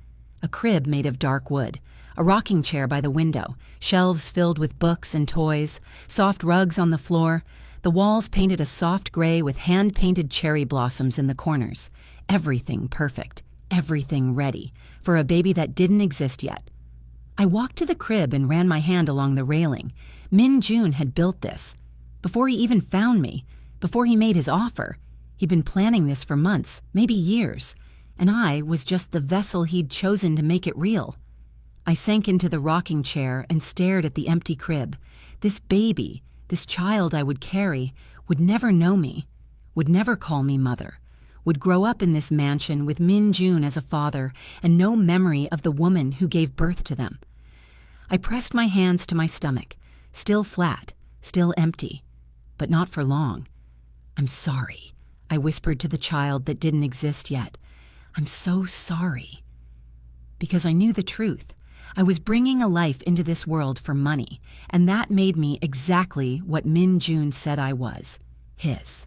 A crib made of dark wood, a rocking chair by the window, shelves filled with books and toys, soft rugs on the floor. The walls painted a soft gray with hand-painted cherry blossoms in the corners. Everything perfect, everything ready, for a baby that didn't exist yet. I walked to the crib and ran my hand along the railing. Minjun had built this. Before he even found me, before he made his offer. He'd been planning this for months, maybe years, and I was just the vessel he'd chosen to make it real. I sank into the rocking chair and stared at the empty crib. This baby, this child I would carry, would never know me, would never call me mother, would grow up in this mansion with Minjun as a father and no memory of the woman who gave birth to them. I pressed my hands to my stomach, still flat, still empty, but not for long. I'm sorry, I whispered to the child that didn't exist yet. I'm so sorry. Because I knew the truth. I was bringing a life into this world for money, and that made me exactly what Minjun said I was, his.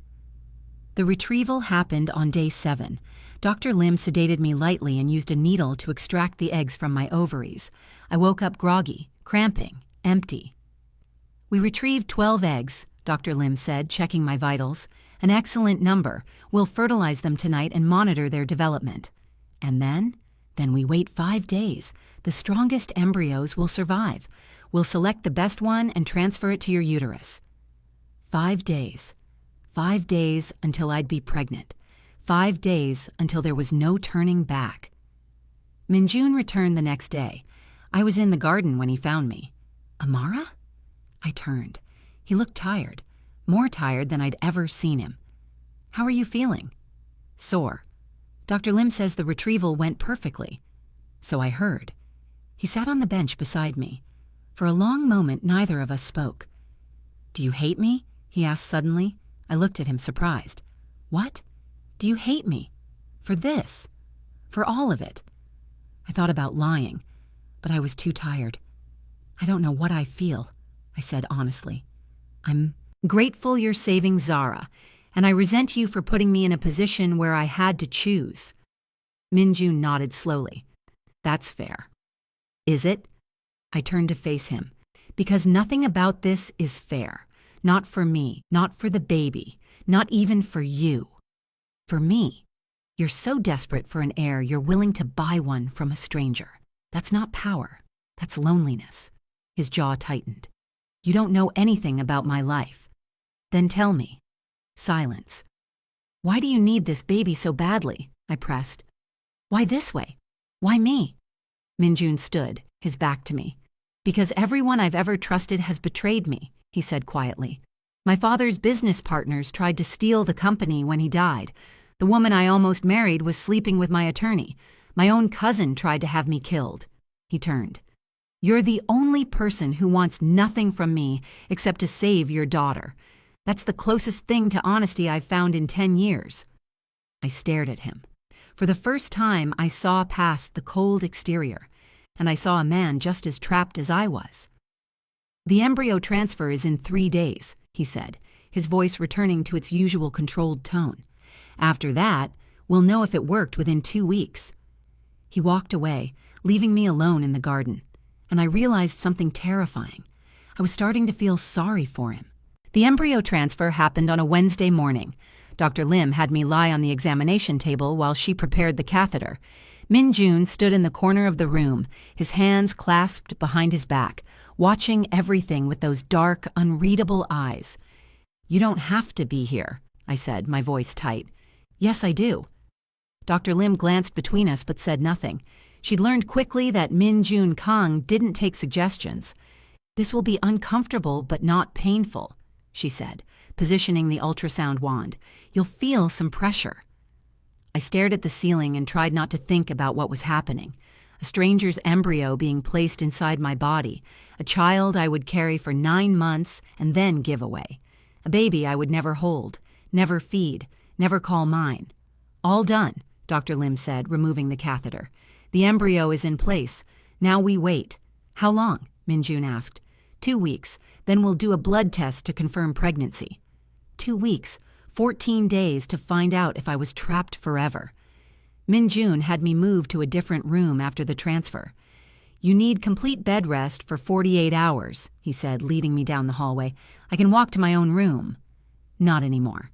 The retrieval happened on day 7. Dr. Lim sedated me lightly and used a needle to extract the eggs from my ovaries. I woke up groggy, cramping, empty. "We retrieved 12 eggs," Dr. Lim said, checking my vitals. "An excellent number. We'll fertilize them tonight and monitor their development." "And then?" "Then we wait 5 days. The strongest embryos will survive. We'll select the best one and transfer it to your uterus." 5 days. 5 days until I'd be pregnant. 5 days until there was no turning back. Minjun returned the next day. I was in the garden when he found me. "Amara?" I turned. He looked tired, more tired than I'd ever seen him. "How are you feeling?" "Sore. Dr. Lim says the retrieval went perfectly." "So I heard." He sat on the bench beside me. For a long moment, neither of us spoke. "Do you hate me?" he asked suddenly. I looked at him, surprised. "What? Do you hate me? For this? For all of it?" I thought about lying, but I was too tired. "I don't know what I feel," I said honestly. "I'm grateful you're saving Zara, and I resent you for putting me in a position where I had to choose." Minjun nodded slowly. "That's fair." "Is it?" I turned to face him. "Because nothing about this is fair. Not for me, not for the baby, not even for you. For me. You're so desperate for an heir you're willing to buy one from a stranger. That's not power. That's loneliness." His jaw tightened. "You don't know anything about my life." "Then tell me." Silence. "Why do you need this baby so badly?" I pressed. "Why this way? Why me?" Minjun stood, his back to me. "Because everyone I've ever trusted has betrayed me," he said quietly. "My father's business partners tried to steal the company when he died. The woman I almost married was sleeping with my attorney. My own cousin tried to have me killed." He turned. "You're the only person who wants nothing from me except to save your daughter. That's the closest thing to honesty I've found in 10 years. I stared at him. For the first time, I saw past the cold exterior, and I saw a man just as trapped as I was. "The embryo transfer is in 3 days," he said, his voice returning to its usual controlled tone. "After that, we'll know if it worked within 2 weeks." He walked away, leaving me alone in the garden, and I realized something terrifying. I was starting to feel sorry for him. The embryo transfer happened on a Wednesday morning. Dr. Lim had me lie on the examination table while she prepared the catheter. Minjun stood in the corner of the room, his hands clasped behind his back, watching everything with those dark, unreadable eyes. "You don't have to be here," I said, my voice tight. "Yes, I do." Dr. Lim glanced between us but said nothing. She'd learned quickly that Minjun Kang didn't take suggestions. "This will be uncomfortable but not painful," she said, positioning the ultrasound wand. "You'll feel some pressure." I stared at the ceiling and tried not to think about what was happening. A stranger's embryo being placed inside my body, a child I would carry for 9 months and then give away, a baby I would never hold, never feed, never call mine. "All done," Dr. Lim said, removing the catheter. "The embryo is in place. Now we wait." "How long?" Minjun asked. 2 weeks. Then we'll do a blood test to confirm pregnancy." 2 weeks, 14 days to find out if I was trapped forever. Minjun had me moved to a different room after the transfer. "You need complete bed rest for 48 hours, he said, leading me down the hallway. "I can walk to my own room." "Not anymore."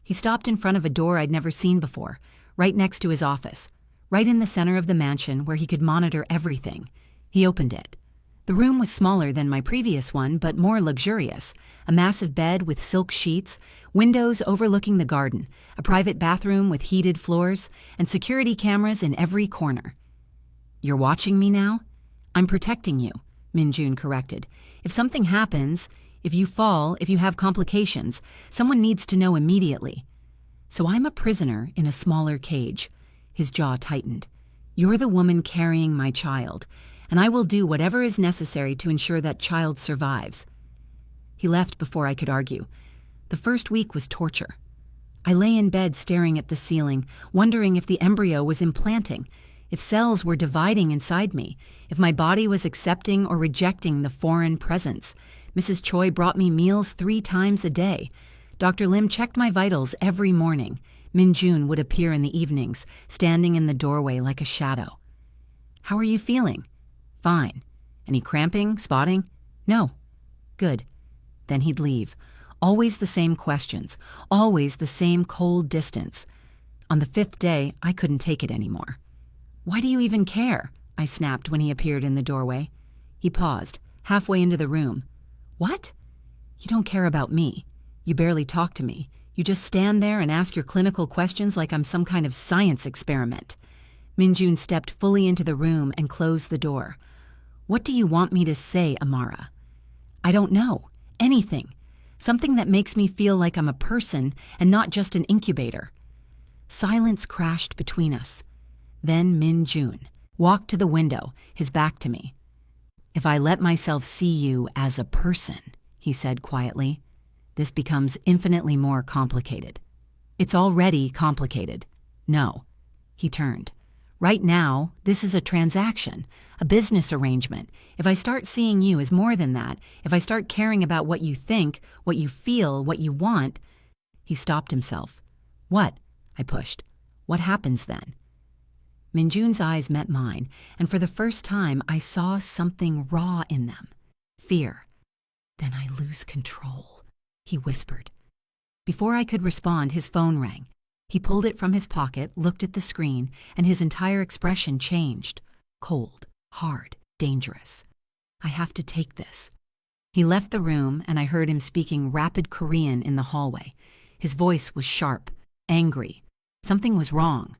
He stopped in front of a door I'd never seen before, right next to his office, right in the center of the mansion where he could monitor everything. He opened it. The room was smaller than my previous one, but more luxurious. A massive bed with silk sheets, windows overlooking the garden, a private bathroom with heated floors, and security cameras in every corner. "You're watching me now?" "I'm protecting you," Minjun corrected. "If something happens, if you fall, if you have complications, someone needs to know immediately." "So I'm a prisoner in a smaller cage." His jaw tightened. "You're the woman carrying my child, and I will do whatever is necessary to ensure that child survives." He left before I could argue. The first week was torture. I lay in bed staring at the ceiling, wondering if the embryo was implanting, if cells were dividing inside me, if my body was accepting or rejecting the foreign presence. Mrs. Choi brought me meals 3 times a day. Dr. Lim checked my vitals every morning. Min Jun would appear in the evenings, standing in the doorway like a shadow. "How are you feeling?" "Fine." "Any cramping, spotting?" "No." "Good." Then he'd leave. Always the same questions, always the same cold distance. On the 5th day, I couldn't take it anymore. "Why do you even care?" I snapped when he appeared in the doorway. He paused, halfway into the room. "What?" "You don't care about me. You barely talk to me. You just stand there and ask your clinical questions like I'm some kind of science experiment." Min Jun stepped fully into the room and closed the door. "What do you want me to say, Amara?" "I don't know. Anything. Something that makes me feel like I'm a person and not just an incubator." Silence crashed between us. Then Min Jun walked to the window, his back to me. "If I let myself see you as a person," he said quietly, "this becomes infinitely more complicated." "It's already complicated." "No." He turned. "Right now, this is a transaction, a business arrangement. If I start seeing you as more than that, if I start caring about what you think, what you feel, what you want—" He stopped himself. "What?" I pushed. "What happens then?" Min Jun's eyes met mine, and for the first time I saw something raw in them. Fear. "Then I lose control," he whispered. Before I could respond, his phone rang. He pulled it from his pocket, looked at the screen, and his entire expression changed. Cold, hard, dangerous. "I have to take this." He left the room, and I heard him speaking rapid Korean in the hallway. His voice was sharp, angry. Something was wrong.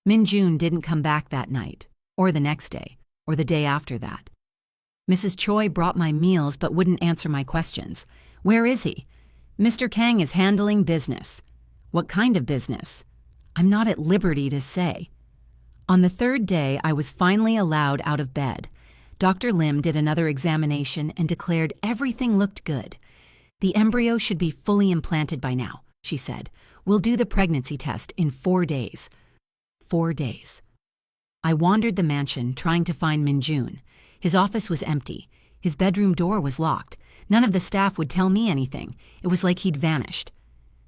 Min Jun didn't come back that night, or the next day, or the day after that. Mrs. Choi brought my meals but wouldn't answer my questions. "Where is he?" "Mr. Kang is handling business." "What kind of business?" "I'm not at liberty to say." On the 3rd day, I was finally allowed out of bed. Dr. Lim did another examination and declared everything looked good. "The embryo should be fully implanted by now," she said. "We'll do the pregnancy test in 4 days." 4 days. I wandered the mansion, trying to find Min Jun. His office was empty. His bedroom door was locked. None of the staff would tell me anything. It was like he'd vanished.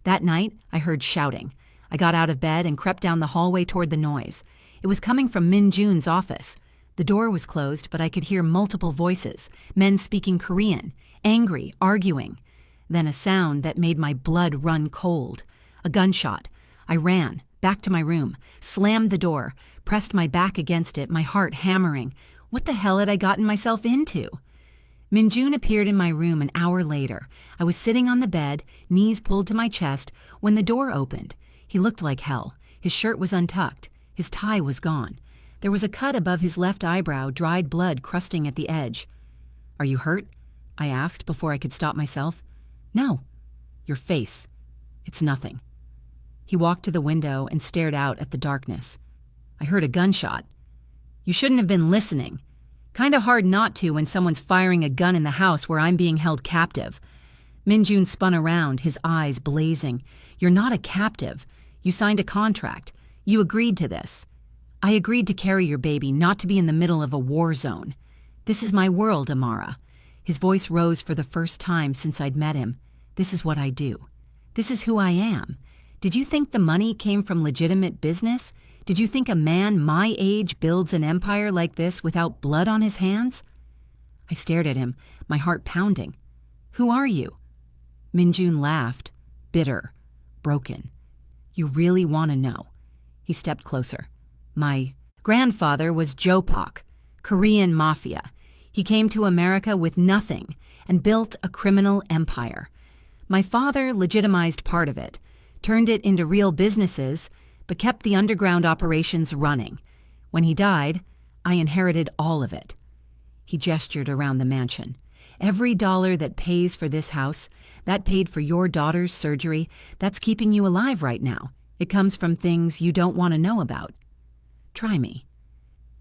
That night, I heard shouting. I got out of bed and crept down the hallway toward the noise. It was coming from Min Jun's office. The door was closed, but I could hear multiple voices, men speaking Korean, angry, arguing. Then a sound that made my blood run cold. A gunshot. I ran, back to my room, slammed the door, pressed my back against it, my heart hammering. What the hell had I gotten myself into? Min Jun appeared in my room an hour later. I was sitting on the bed, knees pulled to my chest, when the door opened. He looked like hell. His shirt was untucked. His tie was gone. There was a cut above his left eyebrow, dried blood crusting at the edge. "Are you hurt?" I asked before I could stop myself. "No." "Your face." "It's nothing." He walked to the window and stared out at the darkness. "I heard a gunshot." "You shouldn't have been listening. Kinda hard not to when someone's firing a gun in the house where I'm being held captive." Min Jun spun around, his eyes blazing. "You're not a captive. You signed a contract. You agreed to this." "I agreed to carry your baby, not to be in the middle of a war zone. This is my world, Amara." His voice rose for the first time since I'd met him. "This is what I do. This is who I am. Did you think the money came from legitimate business? Did you think a man my age builds an empire like this without blood on his hands?" I stared at him, my heart pounding. "Who are you?" Min Jun laughed, bitter, broken. "You really want to know?" He stepped closer. "My grandfather was Jopak, Korean Mafia. He came to America with nothing and built a criminal empire. My father legitimized part of it, turned it into real businesses, but kept the underground operations running. When he died, I inherited all of it." He gestured around the mansion. "Every dollar that pays for this house, that paid for your daughter's surgery, that's keeping you alive right now. It comes from things you don't want to know about. Try me.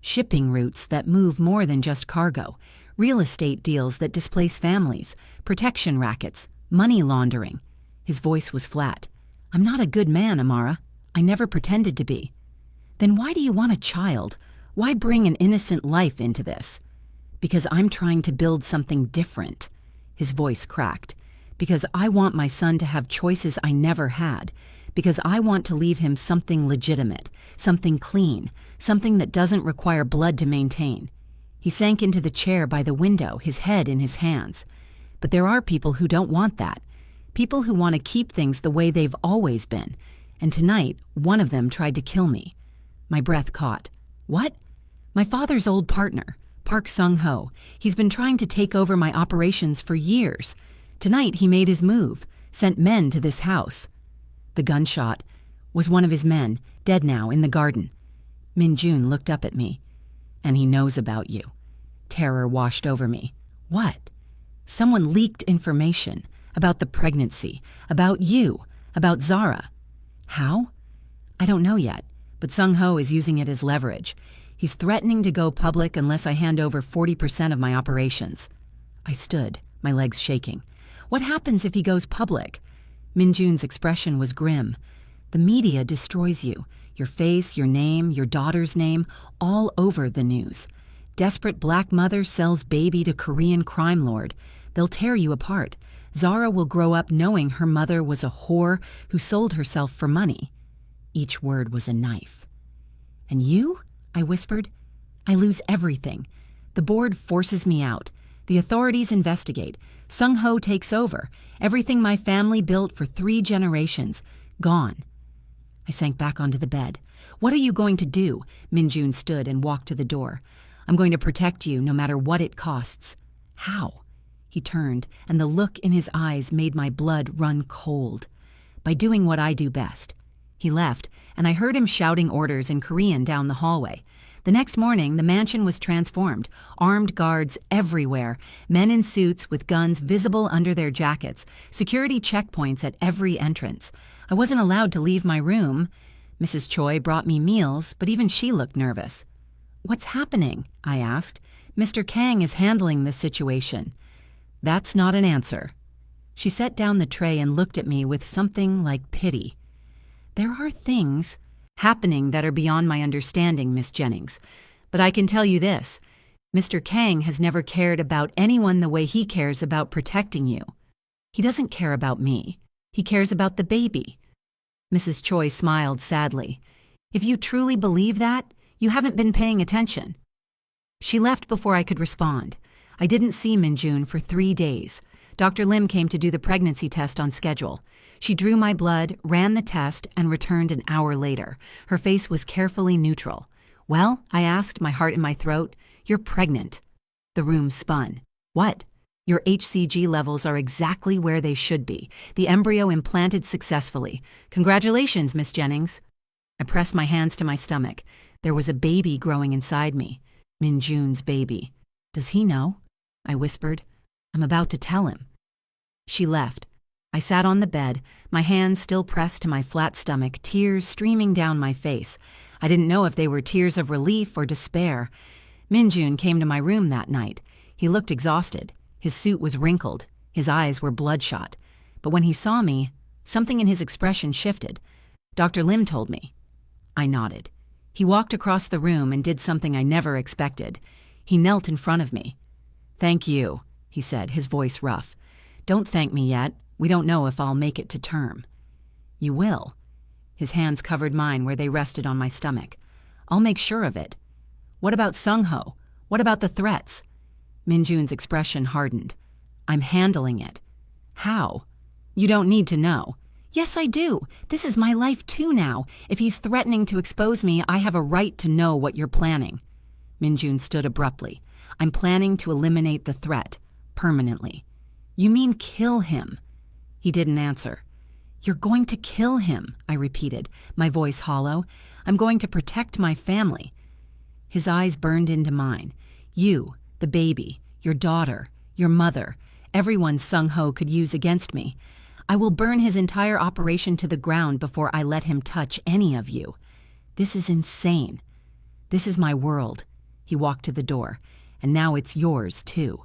Shipping routes that move more than just cargo, real estate deals that displace families, protection rackets, money laundering." His voice was flat. "I'm not a good man, Amara. I never pretended to be." "Then why do you want a child? Why bring an innocent life into this?" "Because I'm trying to build something different." His voice cracked. because I want my son to have choices I never had, because I want to leave him something legitimate, something clean, something that doesn't require blood to maintain. He sank into the chair by the window, his head in his hands. But there are people who don't want that, people who want to keep things the way they've always been. And tonight, one of them tried to kill me. My breath caught. What? My father's old partner, Park Sung-ho. He's been trying to take over my operations for years. Tonight he made his move, sent men to this house. The gunshot was one of his men, dead now, in the garden. Min-jun looked up at me. And he knows about you. Terror washed over me. What? Someone leaked information about the pregnancy, about you, about Zara. How? I don't know yet, but Sung-ho is using it as leverage. He's threatening to go public unless I hand over 40% of my operations. I stood, my legs shaking. What happens if he goes public? Min-jun's expression was grim. The media destroys you. Your face, your name, your daughter's name, all over the news. Desperate black mother sells baby to Korean crime lord. They'll tear you apart. Zara will grow up knowing her mother was a whore who sold herself for money. Each word was a knife. And you? I whispered. I lose everything. The board forces me out. The authorities investigate. Sung-ho takes over. Everything my family built for 3 generations. Gone. I sank back onto the bed. What are you going to do? Min-jun stood and walked to the door. I'm going to protect you no matter what it costs. How? He turned, and the look in his eyes made my blood run cold. By doing what I do best. He left, and I heard him shouting orders in Korean down the hallway. The next morning, the mansion was transformed. Armed guards everywhere, men in suits with guns visible under their jackets, security checkpoints at every entrance. I wasn't allowed to leave my room. Mrs. Choi brought me meals, but even she looked nervous. What's happening? I asked. Mr. Kang is handling this situation. That's not an answer. She set down the tray and looked at me with something like pity. There are things happening that are beyond my understanding, Miss Jennings. But I can tell you this. Mr. Kang has never cared about anyone the way he cares about protecting you. He doesn't care about me. He cares about the baby. Mrs. Choi smiled sadly. If you truly believe that, you haven't been paying attention. She left before I could respond. I didn't see Min-jun for 3 days. Dr. Lim came to do the pregnancy test on schedule. She drew my blood, ran the test, and returned an hour later. Her face was carefully neutral. Well, I asked, my heart in my throat, you're pregnant. The room spun. What? Your HCG levels are exactly where they should be. The embryo implanted successfully. Congratulations, Miss Jennings. I pressed my hands to my stomach. There was a baby growing inside me. Min-jun's baby. Does he know? I whispered. I'm about to tell him. She left. I sat on the bed, my hands still pressed to my flat stomach, tears streaming down my face. I didn't know if they were tears of relief or despair. Min-jun came to my room that night. He looked exhausted. His suit was wrinkled. His eyes were bloodshot. But when he saw me, something in his expression shifted. Dr. Lim told me. I nodded. He walked across the room and did something I never expected. He knelt in front of me. Thank you, he said, his voice rough. Don't thank me yet. We don't know if I'll make it to term. You will. His hands covered mine where they rested on my stomach. I'll make sure of it. What about Sung-ho? What about the threats? Min-jun's expression hardened. I'm handling it. How? You don't need to know. Yes, I do. This is my life too now. If he's threatening to expose me, I have a right to know what you're planning. Min-jun stood abruptly. I'm planning to eliminate the threat. Permanently. You mean kill him? He didn't answer. You're going to kill him, I repeated, my voice hollow. I'm going to protect my family. His eyes burned into mine. You, the baby, your daughter, your mother, everyone Sung-ho could use against me. I will burn his entire operation to the ground before I let him touch any of you. This is insane. This is my world. He walked to the door. And now it's yours, too.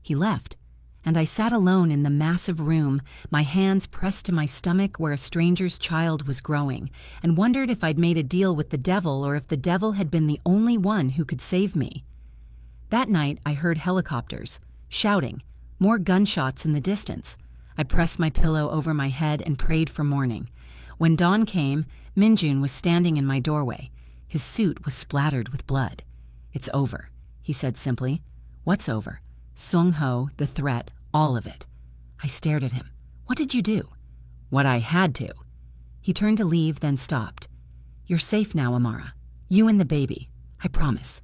He left. And I sat alone in the massive room, my hands pressed to my stomach where a stranger's child was growing, and wondered if I'd made a deal with the devil or if the devil had been the only one who could save me. That night, I heard helicopters, shouting, more gunshots in the distance. I pressed my pillow over my head and prayed for morning. When dawn came, Minjun was standing in my doorway. His suit was splattered with blood. "It's over," he said simply. "What's over?" Sung-ho, the threat, all of it. I stared at him. "What did you do?" "What I had to." He turned to leave, then stopped. "You're safe now, Amara. You and the baby. I promise."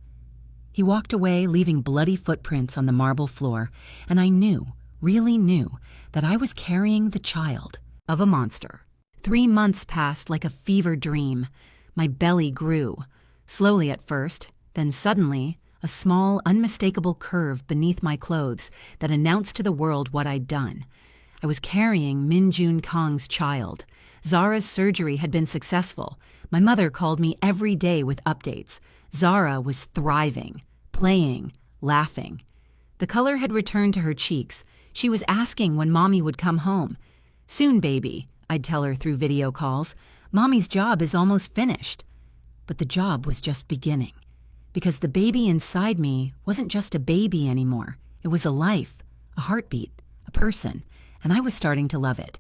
He walked away, leaving bloody footprints on the marble floor, and I knew, really knew, that I was carrying the child of a monster. 3 months passed like a fever dream. My belly grew, slowly at first, then suddenly, a small, unmistakable curve beneath my clothes that announced to the world what I'd done. I was carrying Minjun Kang's child. Zara's surgery had been successful. My mother called me every day with updates. Zara was thriving, playing, laughing. The color had returned to her cheeks. She was asking when Mommy would come home. "Soon, baby," I'd tell her through video calls. "Mommy's job is almost finished." But the job was just beginning. Because the baby inside me wasn't just a baby anymore. It was a life, a heartbeat, a person, and I was starting to love it.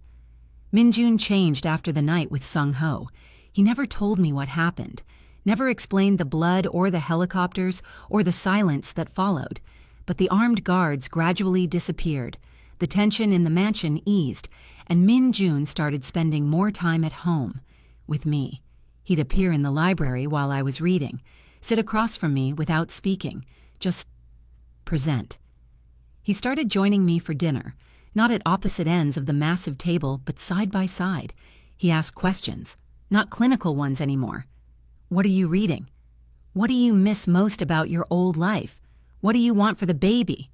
Minjun changed after the night with Sung-ho. He never told me what happened, never explained the blood or the helicopters or the silence that followed. But the armed guards gradually disappeared. The tension in the mansion eased, and Minjun started spending more time at home with me. He'd appear in the library while I was reading, sit across from me without speaking, just present. He started joining me for dinner, not at opposite ends of the massive table, but side by side. He asked questions, not clinical ones anymore. "What are you reading? What do you miss most about your old life? What do you want for the baby?"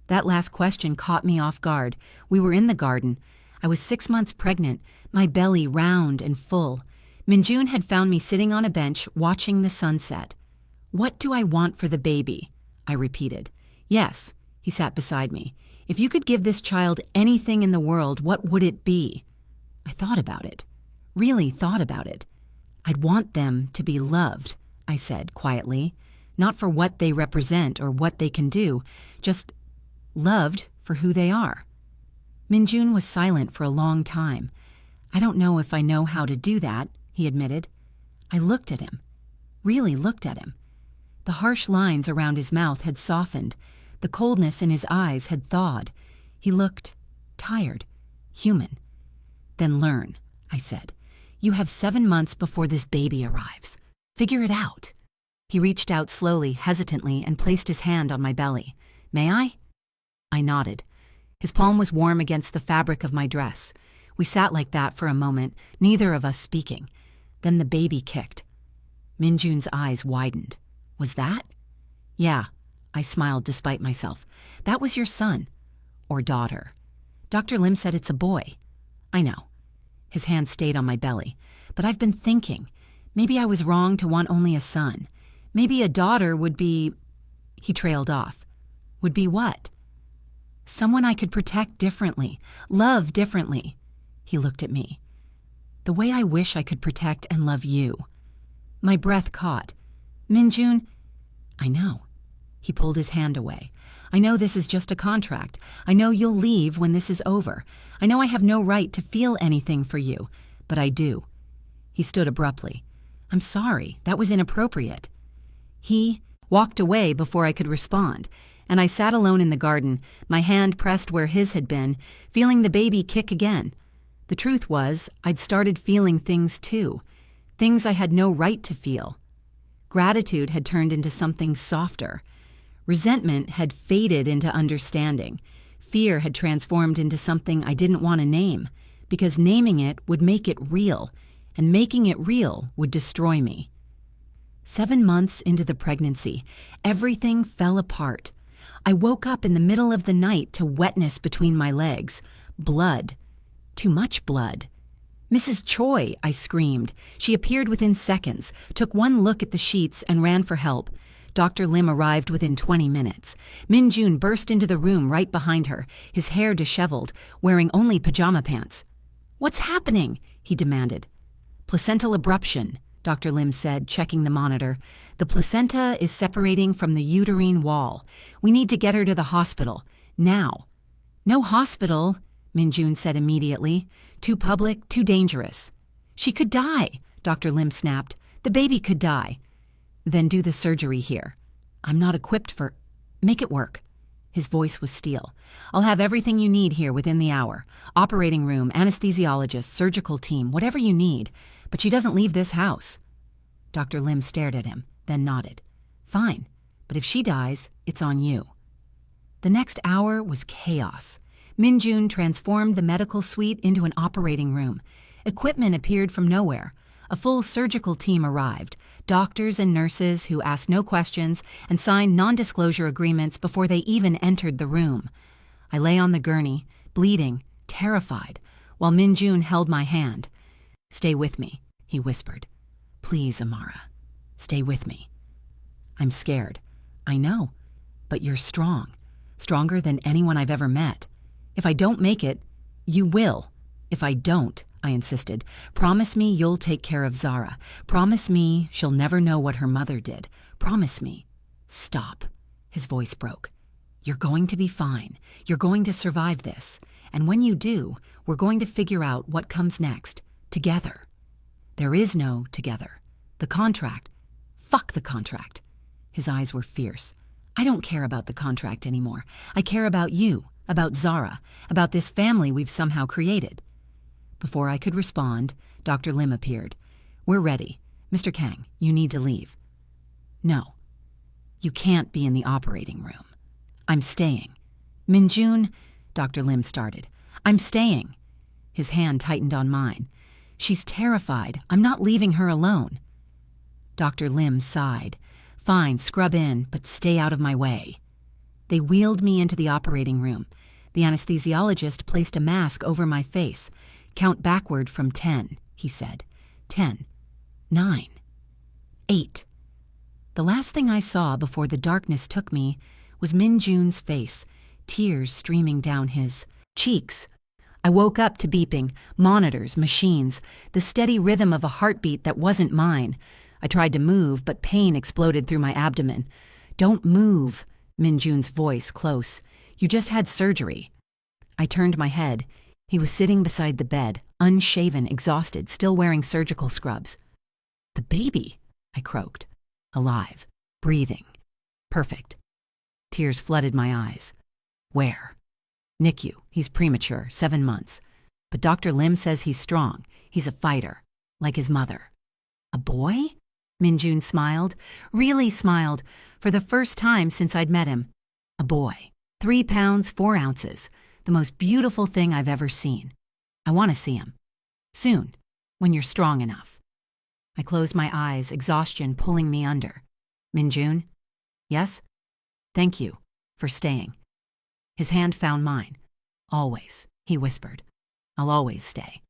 That last question caught me off guard. We were in the garden. I was 6 months pregnant, my belly round and full. Minjun had found me sitting on a bench watching the sunset. "What do I want for the baby?" I repeated. "Yes," he sat beside me. "If you could give this child anything in the world, what would it be?" I thought about it, really thought about it. "I'd want them to be loved," I said quietly, "not for what they represent or what they can do, just loved for who they are." Minjun was silent for a long time. "I don't know if I know how to do that," he admitted. I looked at him, really looked at him. The harsh lines around his mouth had softened. The coldness in his eyes had thawed. He looked tired, human. "Then learn," I said. "You have 7 months before this baby arrives. Figure it out." He reached out slowly, hesitantly, and placed his hand on my belly. "May I?" I nodded. His palm was warm against the fabric of my dress. We sat like that for a moment, neither of us speaking. Then the baby kicked. Minjun's eyes widened. "Was that?" "Yeah," I smiled despite myself. "That was your son. Or daughter. Dr. Lim said it's a boy." "I know." His hand stayed on my belly. "But I've been thinking. Maybe I was wrong to want only a son. Maybe a daughter would be..." He trailed off. "Would be what?" "Someone I could protect differently, love differently." He looked at me. "The way I wish I could protect and love you." My breath caught. "Minjun..." "I know." He pulled his hand away. "I know this is just a contract. I know you'll leave when this is over. I know I have no right to feel anything for you, but I do." He stood abruptly. "I'm sorry, that was inappropriate." He walked away before I could respond, and I sat alone in the garden, my hand pressed where his had been, feeling the baby kick again. The truth was, I'd started feeling things too, things I had no right to feel. Gratitude had turned into something softer. Resentment had faded into understanding. Fear had transformed into something I didn't want to name, because naming it would make it real, and making it real would destroy me. 7 months into the pregnancy, everything fell apart. I woke up in the middle of the night to wetness between my legs. Blood. Too much blood. "Mrs. Choi," I screamed. She appeared within seconds, took one look at the sheets, and ran for help. Dr. Lim arrived within 20 minutes. Minjun burst into the room right behind her, his hair disheveled, wearing only pajama pants. "What's happening?" he demanded. "Placental abruption," Dr. Lim said, checking the monitor. "The placenta is separating from the uterine wall. We need to get her to the hospital. Now." "No hospital," Minjun said immediately. Too public, too dangerous. She could die, Dr. Lim snapped. The baby could die. Then do the surgery here. I'm not equipped for... Make it work. His voice was steel. I'll have everything you need here within the hour. Operating room, anesthesiologist, surgical team, whatever you need. But she doesn't leave this house. Dr. Lim stared at him, then nodded. Fine, but if she dies, it's on you. The next hour was chaos. Minjun transformed the medical suite into an operating room. Equipment appeared from nowhere. A full surgical team arrived, doctors and nurses who asked no questions and signed non-disclosure agreements before they even entered the room. I lay on the gurney, bleeding, terrified, while Minjun held my hand. Stay with me, he whispered. Please, Amara, stay with me. I'm scared. I know, but you're strong. Stronger than anyone I've ever met. If I don't make it, you will. If I don't, I insisted, promise me you'll take care of Zara. Promise me she'll never know what her mother did. Promise me. Stop. His voice broke. You're going to be fine. You're going to survive this. And when you do, we're going to figure out what comes next. Together. There is no together. The contract. Fuck the contract. His eyes were fierce. I don't care about the contract anymore. I care about you, about Zara, about this family we've somehow created. Before I could respond, Dr. Lim appeared. We're ready. Mr. Kang, you need to leave. No. You can't be in the operating room. I'm staying. Minjun, Dr. Lim started. I'm staying. His hand tightened on mine. She's terrified. I'm not leaving her alone. Dr. Lim sighed. Fine, scrub in, but stay out of my way. They wheeled me into the operating room. The anesthesiologist placed a mask over my face. Count backward from 10, he said. 10, 9, 8. The last thing I saw before the darkness took me was Minjun's face, tears streaming down his cheeks. I woke up to beeping, monitors, machines, the steady rhythm of a heartbeat that wasn't mine. I tried to move, but pain exploded through my abdomen. Don't move, Minjun's voice close. You just had surgery. I turned my head. He was sitting beside the bed, unshaven, exhausted, still wearing surgical scrubs. The baby, I croaked. Alive, breathing. Perfect. Tears flooded my eyes. Where? NICU. He's premature, 7 months. But Dr. Lim says he's strong. He's a fighter, like his mother. A boy? Minjun smiled, really smiled, for the first time since I'd met him. A boy. 3 pounds, 4 ounces. The most beautiful thing I've ever seen. I want to see him. Soon, when you're strong enough. I closed my eyes, exhaustion pulling me under. Minjun? Yes? Thank you for staying. His hand found mine. Always, he whispered. I'll always stay.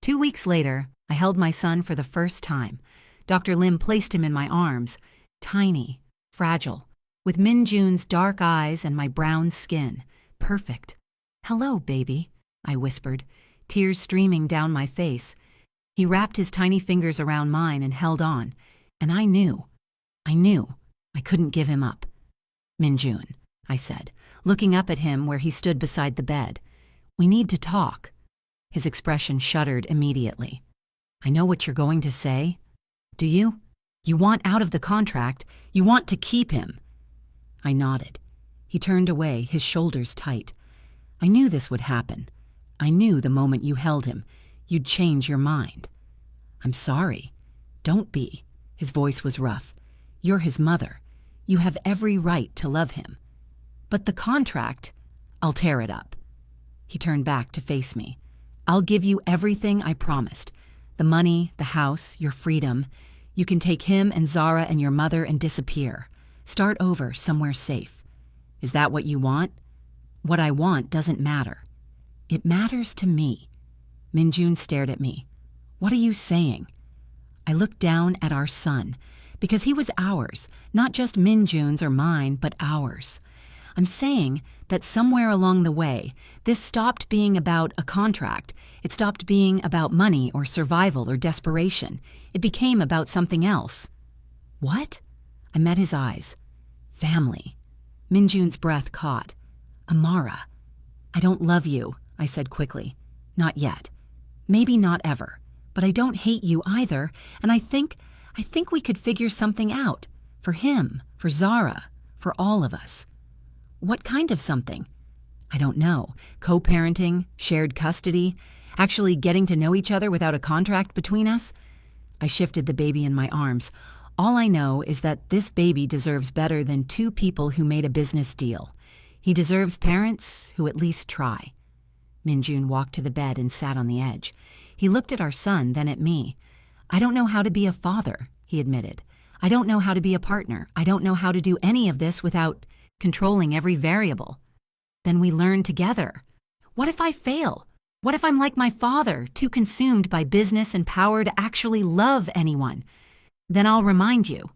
2 weeks later, I held my son for the first time. Dr. Lim placed him in my arms, tiny, fragile, with Minjun's dark eyes and my brown skin. Perfect. Hello, baby, I whispered, tears streaming down my face. He wrapped his tiny fingers around mine and held on, and I knew I couldn't give him up. Minjun, I said, looking up at him where he stood beside the bed. We need to talk. His expression shuddered immediately. I know what you're going to say. Do you? You want out of the contract. You want to keep him. I nodded. He turned away, his shoulders tight. I knew this would happen. I knew the moment you held him, you'd change your mind. I'm sorry. Don't be. His voice was rough. You're his mother. You have every right to love him. But the contract, I'll tear it up. He turned back to face me. I'll give you everything I promised. The money, the house, your freedom. You can take him and Zara and your mother and disappear. Start over somewhere safe. Is that what you want? What I want doesn't matter. It matters to me. Minjun stared at me. What are you saying? I looked down at our son, because he was ours, not just Minjun's or mine, but ours. I'm saying that somewhere along the way, this stopped being about a contract. It stopped being about money or survival or desperation. It became about something else. What? I met his eyes. Family. Minjun's breath caught. Amara. I don't love you. I said quickly. Not yet. Maybe not ever. But I don't hate you either, and I think we could figure something out. For him, for Zara, for all of us. What kind of something? I don't know. Co-parenting, shared custody, actually getting to know each other without a contract between us? I shifted the baby in my arms. All I know is that this baby deserves better than two people who made a business deal. He deserves parents who at least try. Minjun walked to the bed and sat on the edge. He looked at our son, then at me. I don't know how to be a father, he admitted. I don't know how to be a partner. I don't know how to do any of this without controlling every variable. Then we learn together. What if I fail? What if I'm like my father, too consumed by business and power to actually love anyone? Then I'll remind you.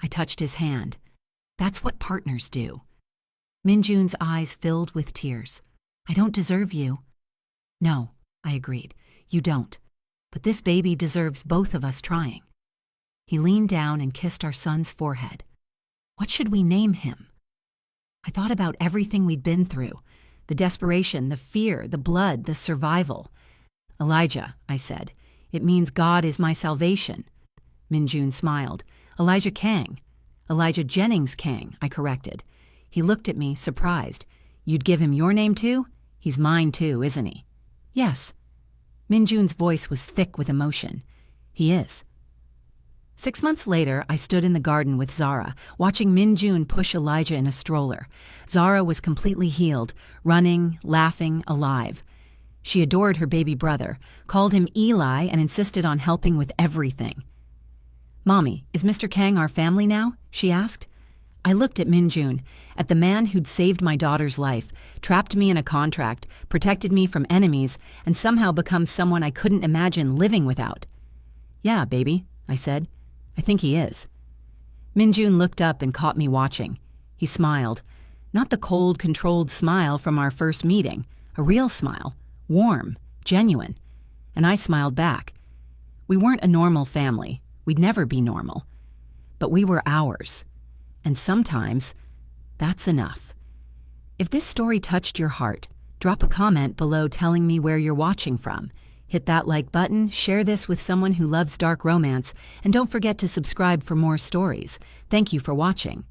I touched his hand. That's what partners do. Minjun's eyes filled with tears. I don't deserve you. No, I agreed. You don't. But this baby deserves both of us trying. He leaned down and kissed our son's forehead. What should we name him? I thought about everything we'd been through. The desperation, the fear, the blood, the survival. Elijah, I said. It means God is my salvation. Minjun smiled. Elijah Kang. Elijah Jennings Kang, I corrected. He looked at me, surprised. You'd give him your name too? He's mine too, isn't he? Yes. Minjun's voice was thick with emotion. He is. 6 months later, I stood in the garden with Zara, watching Minjun push Elijah in a stroller. Zara was completely healed, running, laughing, alive. She adored her baby brother, called him Eli, and insisted on helping with everything. Mommy, is Mr. Kang our family now? She asked. I looked at Minjun, at the man who'd saved my daughter's life, trapped me in a contract, protected me from enemies, and somehow become someone I couldn't imagine living without. Yeah, baby, I said. I think he is. Minjun looked up and caught me watching. He smiled. Not the cold, controlled smile from our first meeting. A real smile. Warm. Genuine. And I smiled back. We weren't a normal family. We'd never be normal. But we were ours. And sometimes, that's enough. If this story touched your heart, drop a comment below telling me where you're watching from. Hit that like button, share this with someone who loves dark romance, and don't forget to subscribe for more stories. Thank you for watching.